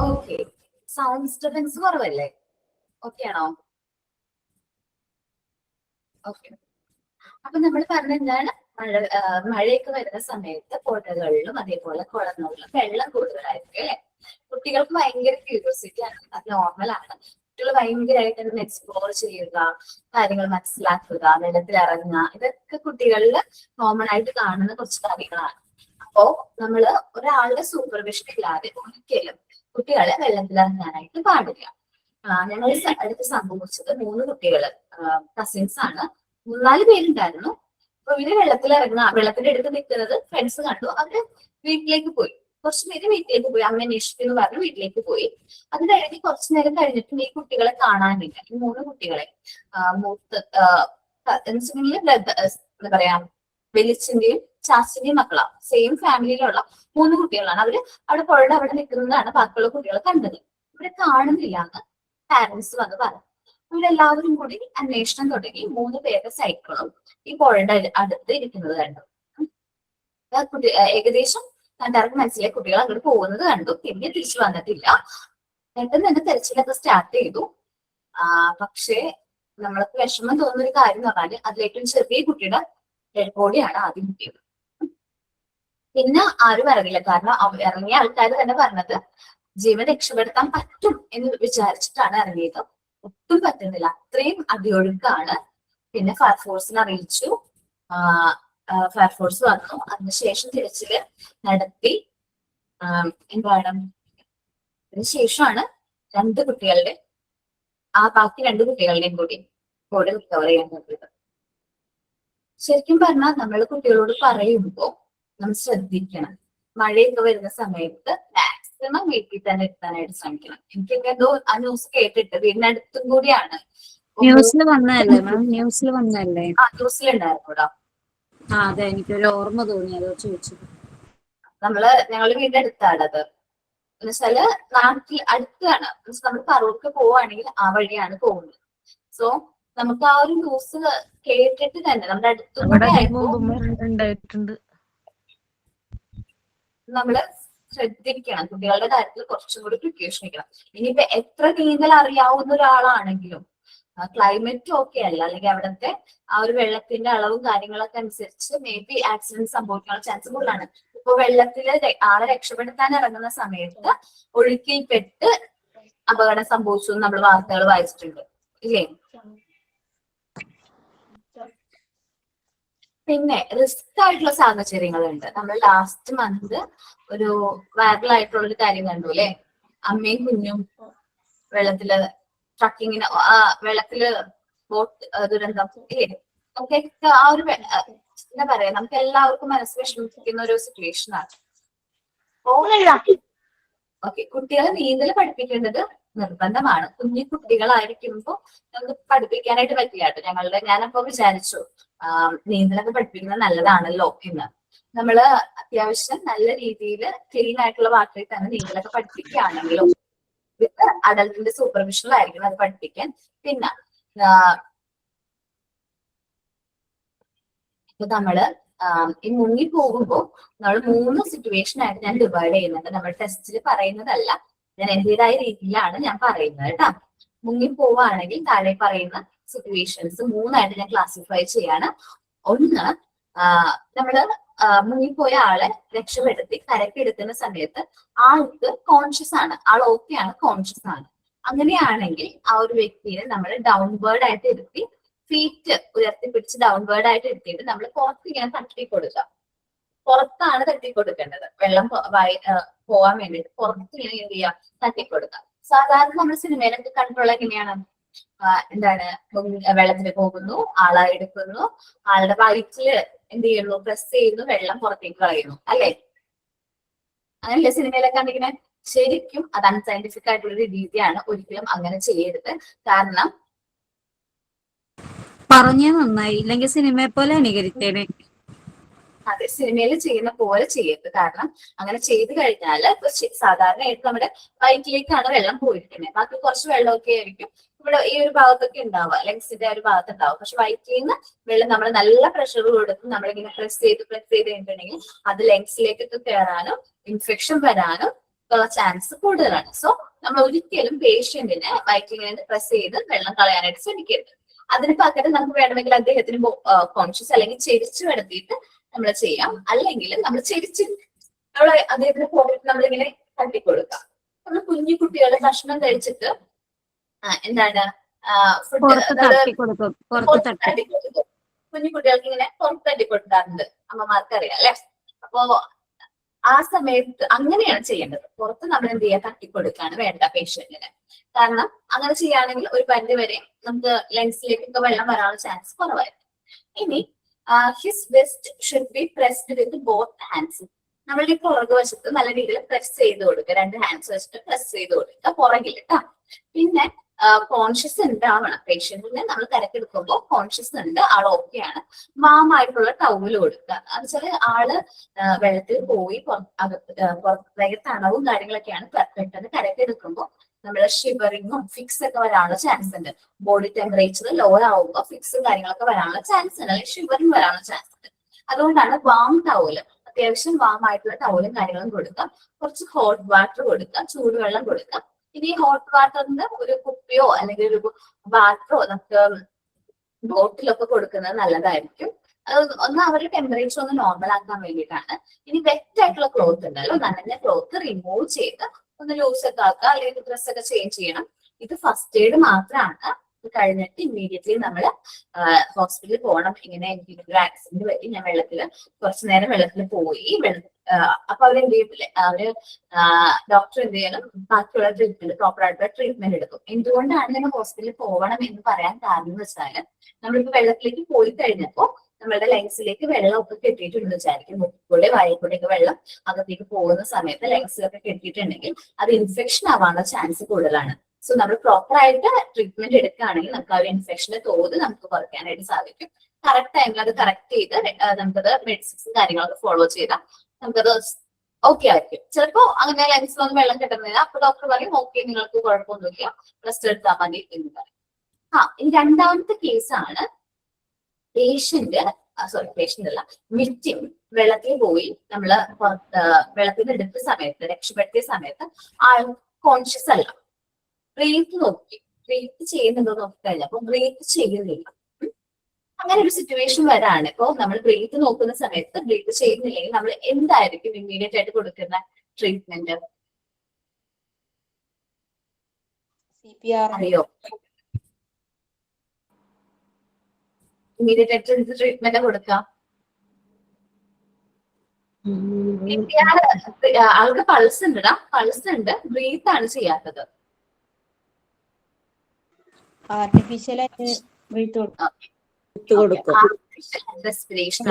ഓക്കെ, സൗണ്ട് ഡിസ്റ്റർബൻസ് കുറവല്ലേ? ഓക്കെ ആണോ? ഓക്കെ, അപ്പൊ നമ്മൾ പറഞ്ഞ എന്താണ്, മഴയൊക്കെ വരുന്ന സമയത്ത് പുഴകളിലും അതേപോലെ കുളങ്ങളിലും വെള്ളം കൂടുതലായിരിക്കും അല്ലെ. കുട്ടികൾക്ക് ഭയങ്കര ക്യൂരിയോസിറ്റി ആണ്, അത് നോർമലാണ്. കുട്ടികൾ ഭയങ്കരമായിട്ട് എക്സ്പ്ലോർ ചെയ്യുക, കാര്യങ്ങൾ മനസ്സിലാക്കുക, വെള്ളത്തിൽ ഇറങ്ങുക, ഇതൊക്കെ കുട്ടികളിൽ കോമൺ ആയിട്ട് കാണുന്ന കുറച്ച് കാര്യങ്ങളാണ്. അപ്പോ നമ്മള് ഒരാളുടെ സൂപ്പർവിഷൻ ഇല്ലാതെ ഒരിക്കലും കുട്ടികളെ വെള്ളത്തിൽ ഇറങ്ങാനായിട്ട് പാടില്ല. ഞങ്ങൾ അടുത്ത് സംഭവിച്ചത് 3 കുട്ടികള് കസിൻസ് ആണ്, 4 പേരുണ്ടായിരുന്നു. അപ്പൊ ഇവര് വെള്ളത്തിന്റെ അടുത്ത് നിൽക്കുന്നത് ഫ്രണ്ട്സ് കണ്ടു. അവര് വീട്ടിലേക്ക് പോയി. കുറച്ചു പേര് വീട്ടിലേക്ക് പോയി, അമ്മ അന്വേഷിക്കുന്നു പറഞ്ഞു വീട്ടിലേക്ക് പോയി. അത് കഴിഞ്ഞ് കുറച്ചു നേരം കഴിഞ്ഞിട്ടും ഈ കുട്ടികളെ കാണാനില്ല. ഈ 3 കുട്ടികളെ എന്താ പറയാ, വെളിച്ചിന്റെയും ചാച്ചിന്റെയും മക്കളാ, സെയിം ഫാമിലിയിലുള്ള 3 കുട്ടികളാണ്. അവര് അവിടെ പുഴയുടെ അവിടെ നിൽക്കുന്നതാണ് ബാക്കിയുള്ള കുട്ടികൾ കണ്ടത്. ഇവിടെ കാണുന്നില്ല എന്ന് പാരന്റ്സ് വന്ന് പറഞ്ഞു. ഇവരെല്ലാവരും കൂടി അന്വേഷണം തുടങ്ങി. 3 പേരുടെ സൈക്കിളും ഈ പുഴയുടെ അടുത്ത് ഇരിക്കുന്നത് കണ്ടു. ഏകദേശം കണ്ടവർക്ക് മനസ്സിലായി കുട്ടികൾ അങ്ങോട്ട് പോകുന്നത് കണ്ടു. പിന്നെ തിരിച്ചു വന്നിട്ടില്ല. പെട്ടെന്ന് തന്നെ തെരച്ചിലൊക്കെ സ്റ്റാർട്ട് ചെയ്തു. പക്ഷേ നമ്മൾക്ക് വിഷമം തോന്നുന്ന ഒരു കാര്യം എന്ന് പറഞ്ഞാല് അതിലേറ്റവും ചെറിയ കുട്ടിയുടെ ഡെഡ് ബോഡിയാണ് ആദ്യം കിട്ടിയത്. പിന്നെ ആരും ഇറങ്ങില്ല. കാരണം ഇറങ്ങിയ ആൾക്കാർ തന്നെ പറഞ്ഞത് ജീവൻ രക്ഷപ്പെടുത്താൻ പറ്റും എന്ന് വിചാരിച്ചിട്ടാണ് ഇറങ്ങിയത്. ഒട്ടും പറ്റുന്നില്ല, അത്രയും അടിയൊഴുക്കാണ്. പിന്നെ ഫയർഫോഴ്സിനെ അറിയിച്ചു. ഫയർഫോഴ്സ് വന്നു. അതിനുശേഷം തിരച്ചില് നടത്തി. എന്താണ്, അതിനുശേഷമാണ് 2 കുട്ടികളുടെ ബാക്കി 2 കുട്ടികളുടെയും കൂടി ബോഡി റിക്കവർ ചെയ്യാൻ പറ്റിയത്. ശരിക്കും പറഞ്ഞാൽ നമ്മൾ കുട്ടികളോട് പറയുമ്പോൾ നമ്മൾ ശ്രദ്ധിക്കണം. മഴയൊക്കെ വരുന്ന സമയത്ത് മാക്സിമം വീട്ടിൽ തന്നെ എത്താനായിട്ട് ശ്രമിക്കണം. എനിക്കൊക്കെ എന്തോ ആ ന്യൂസ് കേട്ടിട്ട് വീടിനടുത്തും കൂടിയാണ്. ന്യൂസിൽ വന്നതല്ലേ മാം? ന്യൂസിൽ വന്നതല്ലേ? ന്യൂസിലുണ്ടായിരുന്നൂടാ. അതെ, എനിക്കൊരു ഓർമ്മ തോന്നി, അതോ ചോദിച്ചത്. ഞങ്ങളുടെ വീടിന്റെ അടുത്താണ് അത്. എന്നുവെച്ചാല് നാട്ടിൽ അടുത്താണ്. നമ്മൾ പറവൂർക്ക് പോവുകയാണെങ്കിൽ ആ വഴിയാണ് പോകുന്നത്. സോ നമുക്ക് ആ ഒരു ന്യൂസ് കേട്ടിട്ട് തന്നെ നമ്മുടെ അടുത്തും കൂടെ ആയപ്പോ നമ്മള് ശ്രദ്ധിക്കണം. കുട്ടികളുടെ കാര്യത്തിൽ കുറച്ചും കൂടി പ്രിക്കോഷൻ എടുക്കണം. ഇനിയിപ്പോ എത്ര നീന്തൽ അറിയാവുന്ന ഒരാളാണെങ്കിലും ക്ലൈമറ്റ് ഓക്കെ അല്ല, അല്ലെങ്കിൽ അവിടുത്തെ ആ ഒരു വെള്ളത്തിന്റെ അളവും കാര്യങ്ങളൊക്കെ അനുസരിച്ച് മേ ബി ആക്സിഡന്റ് സംഭവിക്കാനുള്ള ചാൻസ് കൂടുതലാണ്. ഇപ്പൊ വെള്ളത്തില് ആളെ രക്ഷപ്പെടുത്താൻ ഇറങ്ങുന്ന സമയത്ത് ഒഴുക്കിൽപ്പെട്ട് അപകടം സംഭവിച്ചു നമ്മൾ വാർത്തകൾ വായിച്ചിട്ടുണ്ട് ഇല്ലേ? പിന്നെ റിസ്ക് ആയിട്ടുള്ള സാഹചര്യങ്ങളുണ്ട്. നമ്മൾ ലാസ്റ്റ് മന്ത് ഒരു വൈറലായിട്ടുള്ള ഒരു കാര്യം കണ്ടു അല്ലെ, അമ്മയും കുഞ്ഞും വെള്ളത്തില് ട്രക്കിങ്ങിന് വെള്ളത്തില് ബോട്ട് ദുരന്തം ഇല്ലേ. നമുക്കൊക്കെ ആ ഒരു എന്താ പറയാ, നമുക്ക് എല്ലാവർക്കും മനസ്സ് വിഷമിപ്പിക്കുന്ന ഒരു സിറ്റുവേഷൻ ആണ്. ഓക്കെ, കുട്ടികളെ നീന്തൽ പഠിപ്പിക്കേണ്ടത് നിർബന്ധമാണ്. കുഞ്ഞു കുട്ടികളായിരിക്കുമ്പോൾ നമുക്ക് പഠിപ്പിക്കാനായിട്ട് പറ്റില്ല കേട്ടോ. ഞാനപ്പോ വിചാരിച്ചു നീന്തലൊക്കെ പഠിപ്പിക്കുന്നത് നല്ലതാണല്ലോ എന്ന്. നമ്മള് അത്യാവശ്യം നല്ല രീതിയിൽ ക്ലീൻ ആയിട്ടുള്ള വാട്ടറിൽ തന്നെ നീന്തലൊക്കെ പഠിപ്പിക്കുകയാണെങ്കിലും വിത്ത് അഡൽട്ടിന്റെ സൂപ്പർവിഷനിലായിരിക്കണം അത് പഠിപ്പിക്കാൻ. പിന്നെ ഇപ്പൊ നമ്മള് ഈ മുങ്ങി പോകുമ്പോൾ നമ്മൾ 3 സിറ്റുവേഷൻ ആയിട്ട് ഞാൻ ഡിവൈഡ് ചെയ്യുന്നുണ്ട്. നമ്മൾ ടെസ്റ്റിൽ പറയുന്നതല്ല, ഞാൻ എന്റേതായ രീതിയിലാണ് ഞാൻ പറയുന്നത് കേട്ടോ. മുങ്ങി പോവുകയാണെങ്കിൽ താഴെ പറയുന്ന സിറ്റുവേഷൻസ് 3 ആയിട്ട് ഞാൻ ക്ലാസിഫൈ ചെയ്യാണ്. ഒന്ന്, നമ്മള് മുങ്ങിപ്പോയ ആളെ രക്ഷപ്പെടുത്തി കരക്കെടുക്കുന്ന സമയത്ത് ആൾക്ക് കോൺഷ്യസ് ആണ്, ആൾ ഓക്കെ ആണ്, കോൺഷ്യസ് ആണ്. അങ്ങനെയാണെങ്കിൽ ആ ഒരു വ്യക്തിയെ നമ്മൾ ഡൗൺവേർഡ് ആയിട്ട് ഇരുത്തി ഫീറ്റ് ഉയർത്തിപ്പിടിച്ച് ഡൗൺവേർഡ് ആയിട്ട് ഇരുത്തിയിട്ട് നമ്മൾ പുറത്ത് ഇങ്ങനെ തട്ടി കൊടുക്കുക. പുറത്താണ് തട്ടി കൊടുക്കേണ്ടത്. വെള്ളം പോവാൻ വേണ്ടിയിട്ട് പുറത്ത് ഇങ്ങനെ എന്ത് ചെയ്യുക, തട്ടിക്കൊടുക്കുക. സാധാരണ നമ്മൾ സിനിമയിലൊക്കെ കണ്ടിട്ടുള്ള എങ്ങനെയാണ്, എന്താണ്, വെള്ളത്തിൽ പോകുന്നു, ആളെ എടുക്കുന്നു, ആളുടെ വയറ്റില് എന്ത് ചെയ്യുന്നു, പ്രസ് ചെയ്യുന്നു, വെള്ളം പുറത്തേക്ക് കളയുന്നു അല്ലെ. അങ്ങനെയല്ലേ സിനിമയിലൊക്കെ കണ്ടിരിക്കുന്നത്. ശരിക്കും അത് അൺസയന്റിഫിക് ആയിട്ടുള്ള ഒരു രീതിയാണ്. ഒരിക്കലും അങ്ങനെ ചെയ്യരുത്. കാരണം പറഞ്ഞ നന്നായി, ഇല്ലെങ്കിൽ സിനിമയെ പോലെ അനുകരിച്ചേനെ. അതെ, സിനിമയിൽ ചെയ്യുന്ന പോലെ ചെയ്യരുത്. കാരണം അങ്ങനെ ചെയ്തു കഴിഞ്ഞാൽ സാധാരണയായിട്ട് നമ്മുടെ വയറ്റിലേക്കാണ് വെള്ളം പോയിരിക്കുന്നത്. ബാക്കി കുറച്ച് വെള്ളമൊക്കെ ആയിരിക്കും ഇവിടെ ഈ ഒരു ഭാഗത്തൊക്കെ ഉണ്ടാവുക, ലങ്സിന്റെ ഒരു ഭാഗത്ത് ഉണ്ടാവും. പക്ഷെ വയറ്റിൽ നിന്ന് വെള്ളം നമ്മൾ നല്ല പ്രഷർ കൊടുത്ത് നമ്മളിങ്ങനെ പ്രസ് ചെയ്ത് കഴിഞ്ഞിട്ടുണ്ടെങ്കിൽ അത് ലങ്സിലേക്കൊക്കെ കയറാനും ഇൻഫെക്ഷൻ വരാനും ഉള്ള ചാൻസ് കൂടുതലാണ്. സോ നമ്മൾ ഒരിക്കലും പേഷ്യന്റിനെ വയറ്റിൽ ഇങ്ങനെ പ്രസ് ചെയ്ത് വെള്ളം കളയാനായിട്ട് ശ്രമിക്കരുത്. അതിന് പകരം നമുക്ക് വേണമെങ്കിൽ അദ്ദേഹത്തിന് കോൺഷ്യസ് അല്ലെങ്കിൽ ചെരിച്ചു കിടത്തിയിട്ട് നമ്മൾ ചെയ്യാം. അല്ലെങ്കിൽ നമ്മൾ ചെരിച്ച് അദ്ദേഹത്തിന് പോയിട്ട് നമ്മളിങ്ങനെ തട്ടിക്കൊടുക്കാം. നമ്മൾ കുഞ്ഞു കുട്ടികളെ ഭക്ഷണം കഴിച്ചിട്ട് എന്താണ് ഫുഡ് കുഞ്ഞു കുട്ടികൾക്ക് ഇങ്ങനെ പുറത്ത് തട്ടിക്കൊടുക്കാറുണ്ട്, അമ്മമാർക്ക് അറിയാം അല്ലെ. അപ്പോ ആ സമയത്ത് അങ്ങനെയാണ് ചെയ്യേണ്ടത്. പുറത്ത് നമ്മൾ എന്ത് ചെയ്യുക, തട്ടിക്കൊടുക്കാണ് വേണ്ട പേഷ്യന്റിന്. കാരണം അങ്ങനെ ചെയ്യുകയാണെങ്കിൽ ഒരു പരിധി വരെ നമുക്ക് ലങ്സിലേക്കൊക്കെ വെള്ളം വരാനുള്ള ചാൻസ് കുറവായിരിക്കും. ഇനി his west should be pressed with both hands. നമ്മളുടെ പുറകു വശത്ത് നല്ല രീതിയിൽ പ്രസ് ചെയ്ത് കൊടുക്കുക. 2 ഹാൻഡ്സ് വെച്ചിട്ട് പ്രസ് ചെയ്ത് കൊടുക്കുക പുറകിൽ കേട്ടോ. പിന്നെ കോൺഷ്യസ് ഉണ്ടാവണം പേഷ്യന്റിന്. നമ്മൾ കരക്കെടുക്കുമ്പോൾ കോൺഷ്യസ് ഉണ്ട്, ആൾ ഓക്കെയാണ്. വാമായിട്ടുള്ള ടൗല് കൊടുക്കുക. എന്ന് വെച്ചാൽ ആള് വെള്ളത്തിൽ പോയി പുറത്തേക്ക് തണവും കാര്യങ്ങളൊക്കെയാണ്. പെട്ടെന്ന് കരക്കെടുക്കുമ്പോൾ നമ്മള് ഷിവറിങ്ങും ഫിക്സ് ഒക്കെ വരാനുള്ള ചാൻസ് ഉണ്ട്. ബോഡി ടെമ്പറേച്ചർ ലോ ആവുമ്പോൾ ഫിക്സും കാര്യങ്ങളൊക്കെ വരാനുള്ള ചാൻസ് ഉണ്ട്, അല്ലെങ്കിൽ ഷിവറിങ് വരാനുള്ള ചാൻസ് ഉണ്ട്. അതുകൊണ്ടാണ് വാം ടവല്, അത്യാവശ്യം വാം ആയിട്ടുള്ള ടവലും കാര്യങ്ങളും കൊടുക്കാം. കുറച്ച് ഹോട്ട് വാട്ടർ കൊടുക്കാം, ചൂടുവെള്ളം കൊടുക്കാം. ഇനി ഹോട്ട് വാട്ടറിന്റെ ഒരു കുപ്പിയോ അല്ലെങ്കിൽ ഒരു വാട്ടറോ നമുക്ക് ബോട്ടിലൊക്കെ കൊടുക്കുന്നത് നല്ലതായിരിക്കും. അത് ഒന്ന് അവരുടെ ടെമ്പറേച്ചർ ഒന്ന് നോർമൽ ആക്കാൻ വേണ്ടിയിട്ടാണ്. ഇനി വെറ്റ് ആയിട്ടുള്ള ക്ലോത്ത് ഉണ്ടല്ലോ, നനഞ്ഞ ക്ലോത്ത് റിമൂവ് ചെയ്ത് ഒന്ന് ലൂസ് ഒക്കെ ആക്കുക, അല്ലെങ്കിൽ ഡ്രസ് ഒക്കെ ചേഞ്ച് ചെയ്യണം. ഇത് ഫസ്റ്റ് എയ്ഡ് മാത്രമാണ്. ഇത് കഴിഞ്ഞിട്ട് ഇമ്മീഡിയറ്റ്ലി നമ്മൾ ഹോസ്പിറ്റലിൽ പോകണം. ഇങ്ങനെ എനിക്ക് ഒരു ആക്സിഡന്റ് പറ്റി, ഞാൻ കുറച്ചു നേരം വെള്ളത്തിൽ പോയി. അപ്പൊ അവരെന്ത് ചെയ്യത്തില്ലേ, അവര് ഡോക്ടർ എന്ത് ചെയ്യണം, ബാക്കിയുള്ള ട്രീറ്റ്മെന്റ് പ്രോപ്പർ ആയിട്ടുള്ള ട്രീറ്റ്മെന്റ് എടുക്കും. എന്തുകൊണ്ടാണ് ഞാൻ ഹോസ്പിറ്റലിൽ പോകണം എന്ന് പറയാൻ കാരണം എന്ന് വെച്ചാൽ, നമ്മളിപ്പോ വെള്ളത്തിലേക്ക് പോയി കഴിഞ്ഞപ്പോ നമ്മളുടെ ലങ്സിലേക്ക് വെള്ളമൊക്കെ കെട്ടിയിട്ടുണ്ടെന്ന് വിചാരിക്കും. മുക്കിക്കൂടെ വായക്കൂടെയൊക്കെ വെള്ളം അകത്തേക്ക് പോകുന്ന സമയത്ത് ലങ്സിലൊക്കെ കെട്ടിയിട്ടുണ്ടെങ്കിൽ അത് ഇൻഫെക്ഷൻ ആവാനുള്ള ചാൻസ് കൂടുതലാണ്. സോ നമ്മൾ പ്രോപ്പർ ആയിട്ട് ട്രീറ്റ്മെന്റ് എടുക്കുകയാണെങ്കിൽ നമുക്ക് ആ ഒരു ഇൻഫെക്ഷന്റെ തോത് നമുക്ക് കുറയ്ക്കാനായിട്ട് സാധിക്കും. കറക്റ്റ് ടൈമിൽ അത് കറക്റ്റ് ചെയ്ത് നമുക്കത് മെഡിസിൻസും കാര്യങ്ങളൊക്കെ ഫോളോ ചെയ്താൽ നമുക്കത് ഓക്കെ ആയിരിക്കും. ചിലപ്പോ അങ്ങനെ ലങ്സിലൊന്നും വെള്ളം കിട്ടുന്നില്ല, അപ്പൊ ഡോക്ടർ പറയും ഓക്കെ നിങ്ങൾക്ക് കുഴപ്പമൊന്നുമില്ല, റെസ്റ്റ് എടുത്താൽ മതി എന്ന് പറയും. ഇനി രണ്ടാമത്തെ കേസാണ് പേഷ്യന്റ് അല്ല, വിക്ടിം വെള്ളത്തിൽ പോയി നമ്മള് വെള്ളത്തിൽ എടുത്ത സമയത്ത്, രക്ഷപ്പെടുത്തിയ സമയത്ത് ആൾ കോൺഷ്യസ് അല്ല, ബ്രീത്ത് നോക്കി, ബ്രീത്ത് ചെയ്യുന്നുണ്ടോ നോക്കി കഴിഞ്ഞപ്പോ ബ്രീത്ത് ചെയ്യുന്നില്ല. അങ്ങനെ ഒരു സിറ്റുവേഷൻ വരാണ്. ഇപ്പൊ നമ്മൾ ബ്രീത്ത് നോക്കുന്ന സമയത്ത് ബ്രീത്ത് ചെയ്യുന്നില്ലെങ്കിൽ നമ്മൾ എന്തായിരിക്കും ഇമ്മീഡിയറ്റ് ആയിട്ട് കൊടുക്കുന്ന ട്രീറ്റ്മെന്റ്? അറിയോ? ഇമ്മീഡിയറ്റ് ആയിട്ട് ട്രീറ്റ്മെന്റ് കൊടുക്കാം. CPR ആൾക്ക് പൾസ് ഉണ്ടടാ, പൾസ് ഉണ്ട്, ബ്രീത്ത് ആണ് ചെയ്യാത്തത്. ആർട്ടിഫിഷ്യൽ ആയിട്ട് ബ്രീത്ത് കൊടുക്കും. റെസ്പിറേഷൻ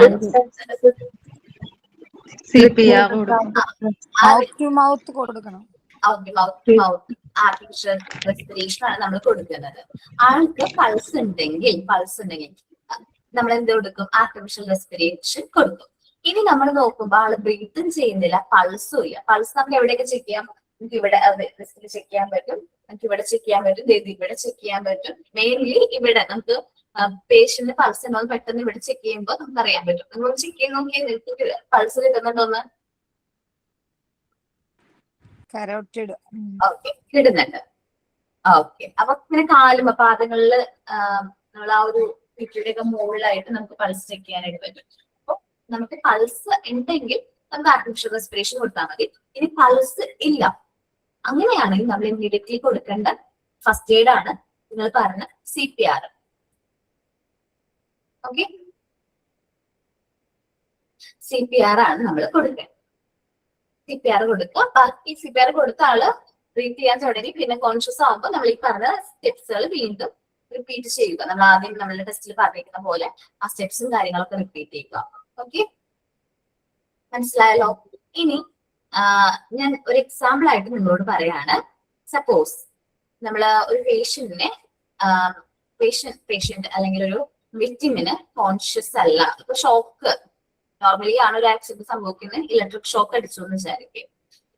CPR മൗത്ത് കൊടുക്കണം. ആർട്ടിഫിഷ്യൽ റെസ്പിറേഷൻ ആണ് നമ്മൾ കൊടുക്കുന്നത്. ആൾക്ക് പൾസ് ഉണ്ടെങ്കിൽ നമ്മൾ എന്ത് കൊടുക്കും? ആർട്ടിഫിഷ്യൽ റെസ്പിറേഷൻ കൊടുക്കും. ഇനി നമ്മൾ നോക്കുമ്പോൾ ആള് ബ്രീത്തും ചെയ്യുന്നില്ല, പൾസും ഇല്ല. പൾസ് നമുക്ക് എവിടെയൊക്കെ ചെക്ക് ചെയ്യാം? നമുക്ക് ഇവിടെ ചെക്ക് ചെയ്യാൻ പറ്റും, നമുക്ക് ഇവിടെ ചെക്ക് ചെയ്യാൻ പറ്റും, ഇവിടെ ചെക്ക് ചെയ്യാൻ പറ്റും. മെയിൻലി ഇവിടെ നമുക്ക് പേഷ്യന്റ് പൾസ് ഉണ്ടോ പെട്ടെന്ന് ഇവിടെ ചെക്ക് ചെയ്യുമ്പോൾ നമുക്ക് അറിയാൻ പറ്റും. നമ്മൾ ചെക്ക് ചെയ്ത് നോക്കിയാൽ നിങ്ങൾക്ക് പൾസ് കിട്ടുന്നുണ്ടോന്ന്? ഓക്കെ, കിട്ടുന്നുണ്ട്. ഓക്കെ, അപ്പൊ ഇങ്ങനെ കാലും പാദങ്ങളില് നമ്മൾ ആ ഒരു പിറ്റിയുടെയൊക്കെ മുകളിലായിട്ട് നമുക്ക് പൾസ് ചെക്ക് ചെയ്യാനായിട്ട് പറ്റും. അപ്പൊ നമുക്ക് പൾസ് ഉണ്ടെങ്കിൽ നമുക്ക് ആർട്ടിഫിഷ്യൽ റെസ്പിറേഷൻ കൊടുത്താൽ മതി. ഇനി പൾസ് ഇല്ല, അങ്ങനെയാണെങ്കിൽ നമ്മൾ ഇമ്മീഡിയറ്റ്ലി കൊടുക്കേണ്ട ഫസ്റ്റ് എയ്ഡ് ആണ് നിങ്ങൾ പറഞ്ഞ CPR. ഓക്കെ, CPR ആണ് നമ്മൾ കൊടുക്കേണ്ടത്. CPR കൊടുക്കുക. ബാക്കി CPR കൊടുത്ത ആള് ബ്രീത്ത് ചെയ്യാൻ തുടങ്ങി പിന്നെ കോൺഷ്യസ് ആകുമ്പോൾ നമ്മൾ ഈ പറഞ്ഞ സ്റ്റെപ്സുകൾ വീണ്ടും റിപ്പീറ്റ് ചെയ്യുക. നമ്മൾ ആദ്യം നമ്മളുടെ ടെസ്റ്റിൽ പറഞ്ഞിരിക്കുന്ന പോലെ ആ സ്റ്റെപ്സും കാര്യങ്ങളൊക്കെ റിപ്പീറ്റ് ചെയ്യുക. ഓക്കെ, മനസ്സിലായല്ലോ? ഇനി ഞാൻ ഒരു എക്സാമ്പിൾ ആയിട്ട് നിങ്ങളോട് പറയാണ്. സപ്പോസ് നമ്മൾ ഒരു പേഷ്യന്റ് അല്ലെങ്കിൽ ഒരു വിക്ടിമിന് കോൺഷ്യസ് അല്ല, ഇപ്പൊ ഷോക്ക് നോർമലി ആണ് ഒരു ആക്സിഡന്റ് സംഭവിക്കുന്നത്, ഇലക്ട്രിക് ഷോക്ക് അടിച്ചു എന്ന് വിചാരിക്കും.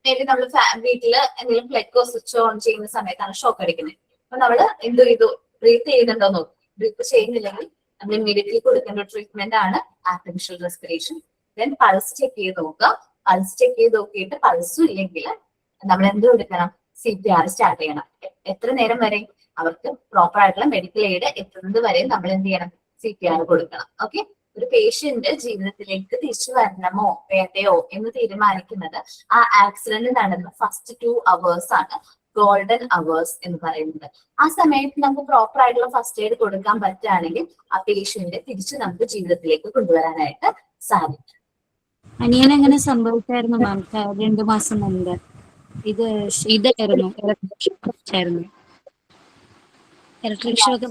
മേബി നമ്മൾ വീട്ടില് എന്തെങ്കിലും പ്ലഗോ സ്വിച്ച് ഓൺ ചെയ്യുന്ന സമയത്താണ് ഷോക്ക് അടിക്കുന്നത്. അപ്പൊ നമ്മൾ എന്ത് ചെയ്തു? ബ്രീത്ത് ചെയ്യുന്നുണ്ടോ നോക്കും. ബ്രീത്ത് ചെയ്യുന്നില്ലെങ്കിൽ നമ്മൾ ഇമ്മീഡിയറ്റ്ലി കൊടുക്കേണ്ട ട്രീറ്റ്മെന്റ് ആണ് artificial respiration. Then pulse check ചെയ്ത് നോക്കുക. പൾസ് ചെക്ക് ചെയ്ത് നോക്കിയിട്ട് പൾസും ഇല്ലെങ്കിൽ നമ്മൾ എന്ത് കൊടുക്കണം? CPR സ്റ്റാർട്ട് ചെയ്യണം. എത്ര നേരം വരെ? അവർക്ക് പ്രോപ്പർ ആയിട്ടുള്ള മെഡിക്കൽ എയ്ഡ് എത്തുന്നത് വരെ നമ്മൾ എന്ത് ചെയ്യണം? CPR കൊടുക്കണം. ഓക്കെ, ഒരു പേഷ്യന്റ് ജീവിതത്തിലേക്ക് തിരിച്ചു വരണമോ വേണ്ടയോ എന്ന് തീരുമാനിക്കുന്നത് ആ ആക്സിഡന്റ് നടന്ന ഫസ്റ്റ് 2 hours ആണ് ഗോൾഡൻ അവേഴ്സ് എന്ന് പറയുന്നത്. ആ സമയത്ത് നമുക്ക് പ്രോപ്പർ ആയിട്ടുള്ള ഫസ്റ്റ് എയ്ഡ് കൊടുക്കാൻ പറ്റുകയാണെങ്കിൽ ആ പേഷ്യന്റ് തിരിച്ച് നമുക്ക് ജീവിതത്തിലേക്ക് കൊണ്ടുവരാനായിട്ട് സാധിക്കും. അനിയൻ എങ്ങനെ സംഭവിച്ചായിരുന്നു മാം 2 മാസം മുമ്പ്? ഇതായിരുന്നു ഇലക്ട്രിക് ഷോക്ക്.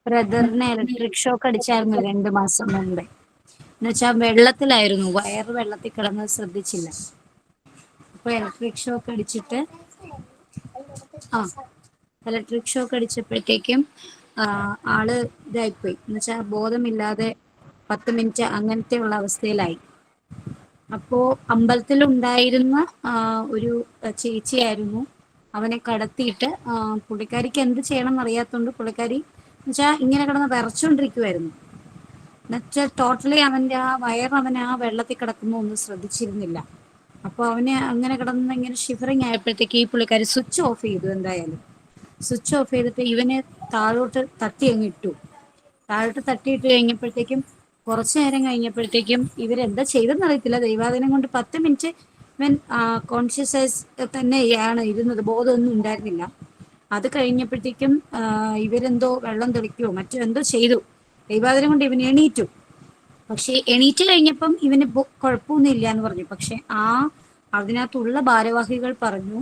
ബ്രദറിന് ഇലക്ട്രിക് ഷോക്ക് അടിച്ചായിരുന്നു 2 മാസം മുമ്പേ. എന്നുവെച്ചാൽ വെള്ളത്തിലായിരുന്നു, വയറ് വെള്ളത്തിൽ കിടന്നത് ശ്രദ്ധിച്ചില്ല. അപ്പൊ ഇലക്ട്രിക് ഷോക്ക് അടിച്ചപ്പോഴത്തേക്കും ആള് ഇതായിപ്പോയി. എന്നുവെച്ചാൽ ബോധമില്ലാതെ 10 മിനിറ്റ് അങ്ങനത്തെ ഉള്ള അവസ്ഥയിലായി. അപ്പോ അമ്പലത്തിലുണ്ടായിരുന്ന ഒരു ചേച്ചിയായിരുന്നു അവനെ കടത്തിയിട്ട്, പുള്ളിക്കാരിക്ക് എന്ത് ചെയ്യണം എന്നറിയാത്തോണ്ട് പുള്ളിക്കാരി എന്നുവെച്ചാൽ ഇങ്ങനെ കിടന്ന് വിറച്ചോണ്ടിരിക്കുവായിരുന്നു. എന്നുവെച്ചാൽ ടോട്ടലി അവന്റെ ആ അവൻ ആ വെള്ളത്തിൽ കിടക്കുമ്പോൾ ഒന്നും ശ്രദ്ധിച്ചിരുന്നില്ല. അപ്പൊ അവന് അങ്ങനെ കിടന്ന് ഇങ്ങനെ ഷിവറിങ് ആയപ്പോഴത്തേക്ക് ഈ പുള്ളിക്കാരി സ്വിച്ച് ഓഫ് ചെയ്തു. എന്തായാലും സ്വിച്ച് ഓഫ് ചെയ്തിട്ട് ഇവനെ താഴോട്ട് തട്ടി അങ്ങ് ഇട്ടു. താഴോട്ട് തട്ടിയിട്ട് കഴിഞ്ഞപ്പോഴത്തേക്കും കുറച്ചു നേരം കഴിഞ്ഞപ്പോഴത്തേക്കും ഇവരെന്താ ചെയ്തെന്ന് അറിയത്തില്ല. ദൈവാധീനം കൊണ്ട് 10 മിനിറ്റ് ഇവൻ കോൺഷ്യസ് തന്നെയാണ് ഇരുന്നത്, ബോധമൊന്നും ഉണ്ടായിരുന്നില്ല. അത് കഴിഞ്ഞപ്പോഴത്തേക്കും ഇവരെന്തോ വെള്ളം തെളിക്കുകയോ മറ്റോ എന്തോ ചെയ്തു. ദൈവാധീനം കൊണ്ട് ഇവൻ എണീറ്റു. പക്ഷെ എണീറ്റ് കഴിഞ്ഞപ്പം ഇവന് കുഴപ്പമൊന്നും ഇല്ല എന്ന് പറഞ്ഞു. പക്ഷെ അതിനകത്തുള്ള ഭാരവാഹികൾ പറഞ്ഞു,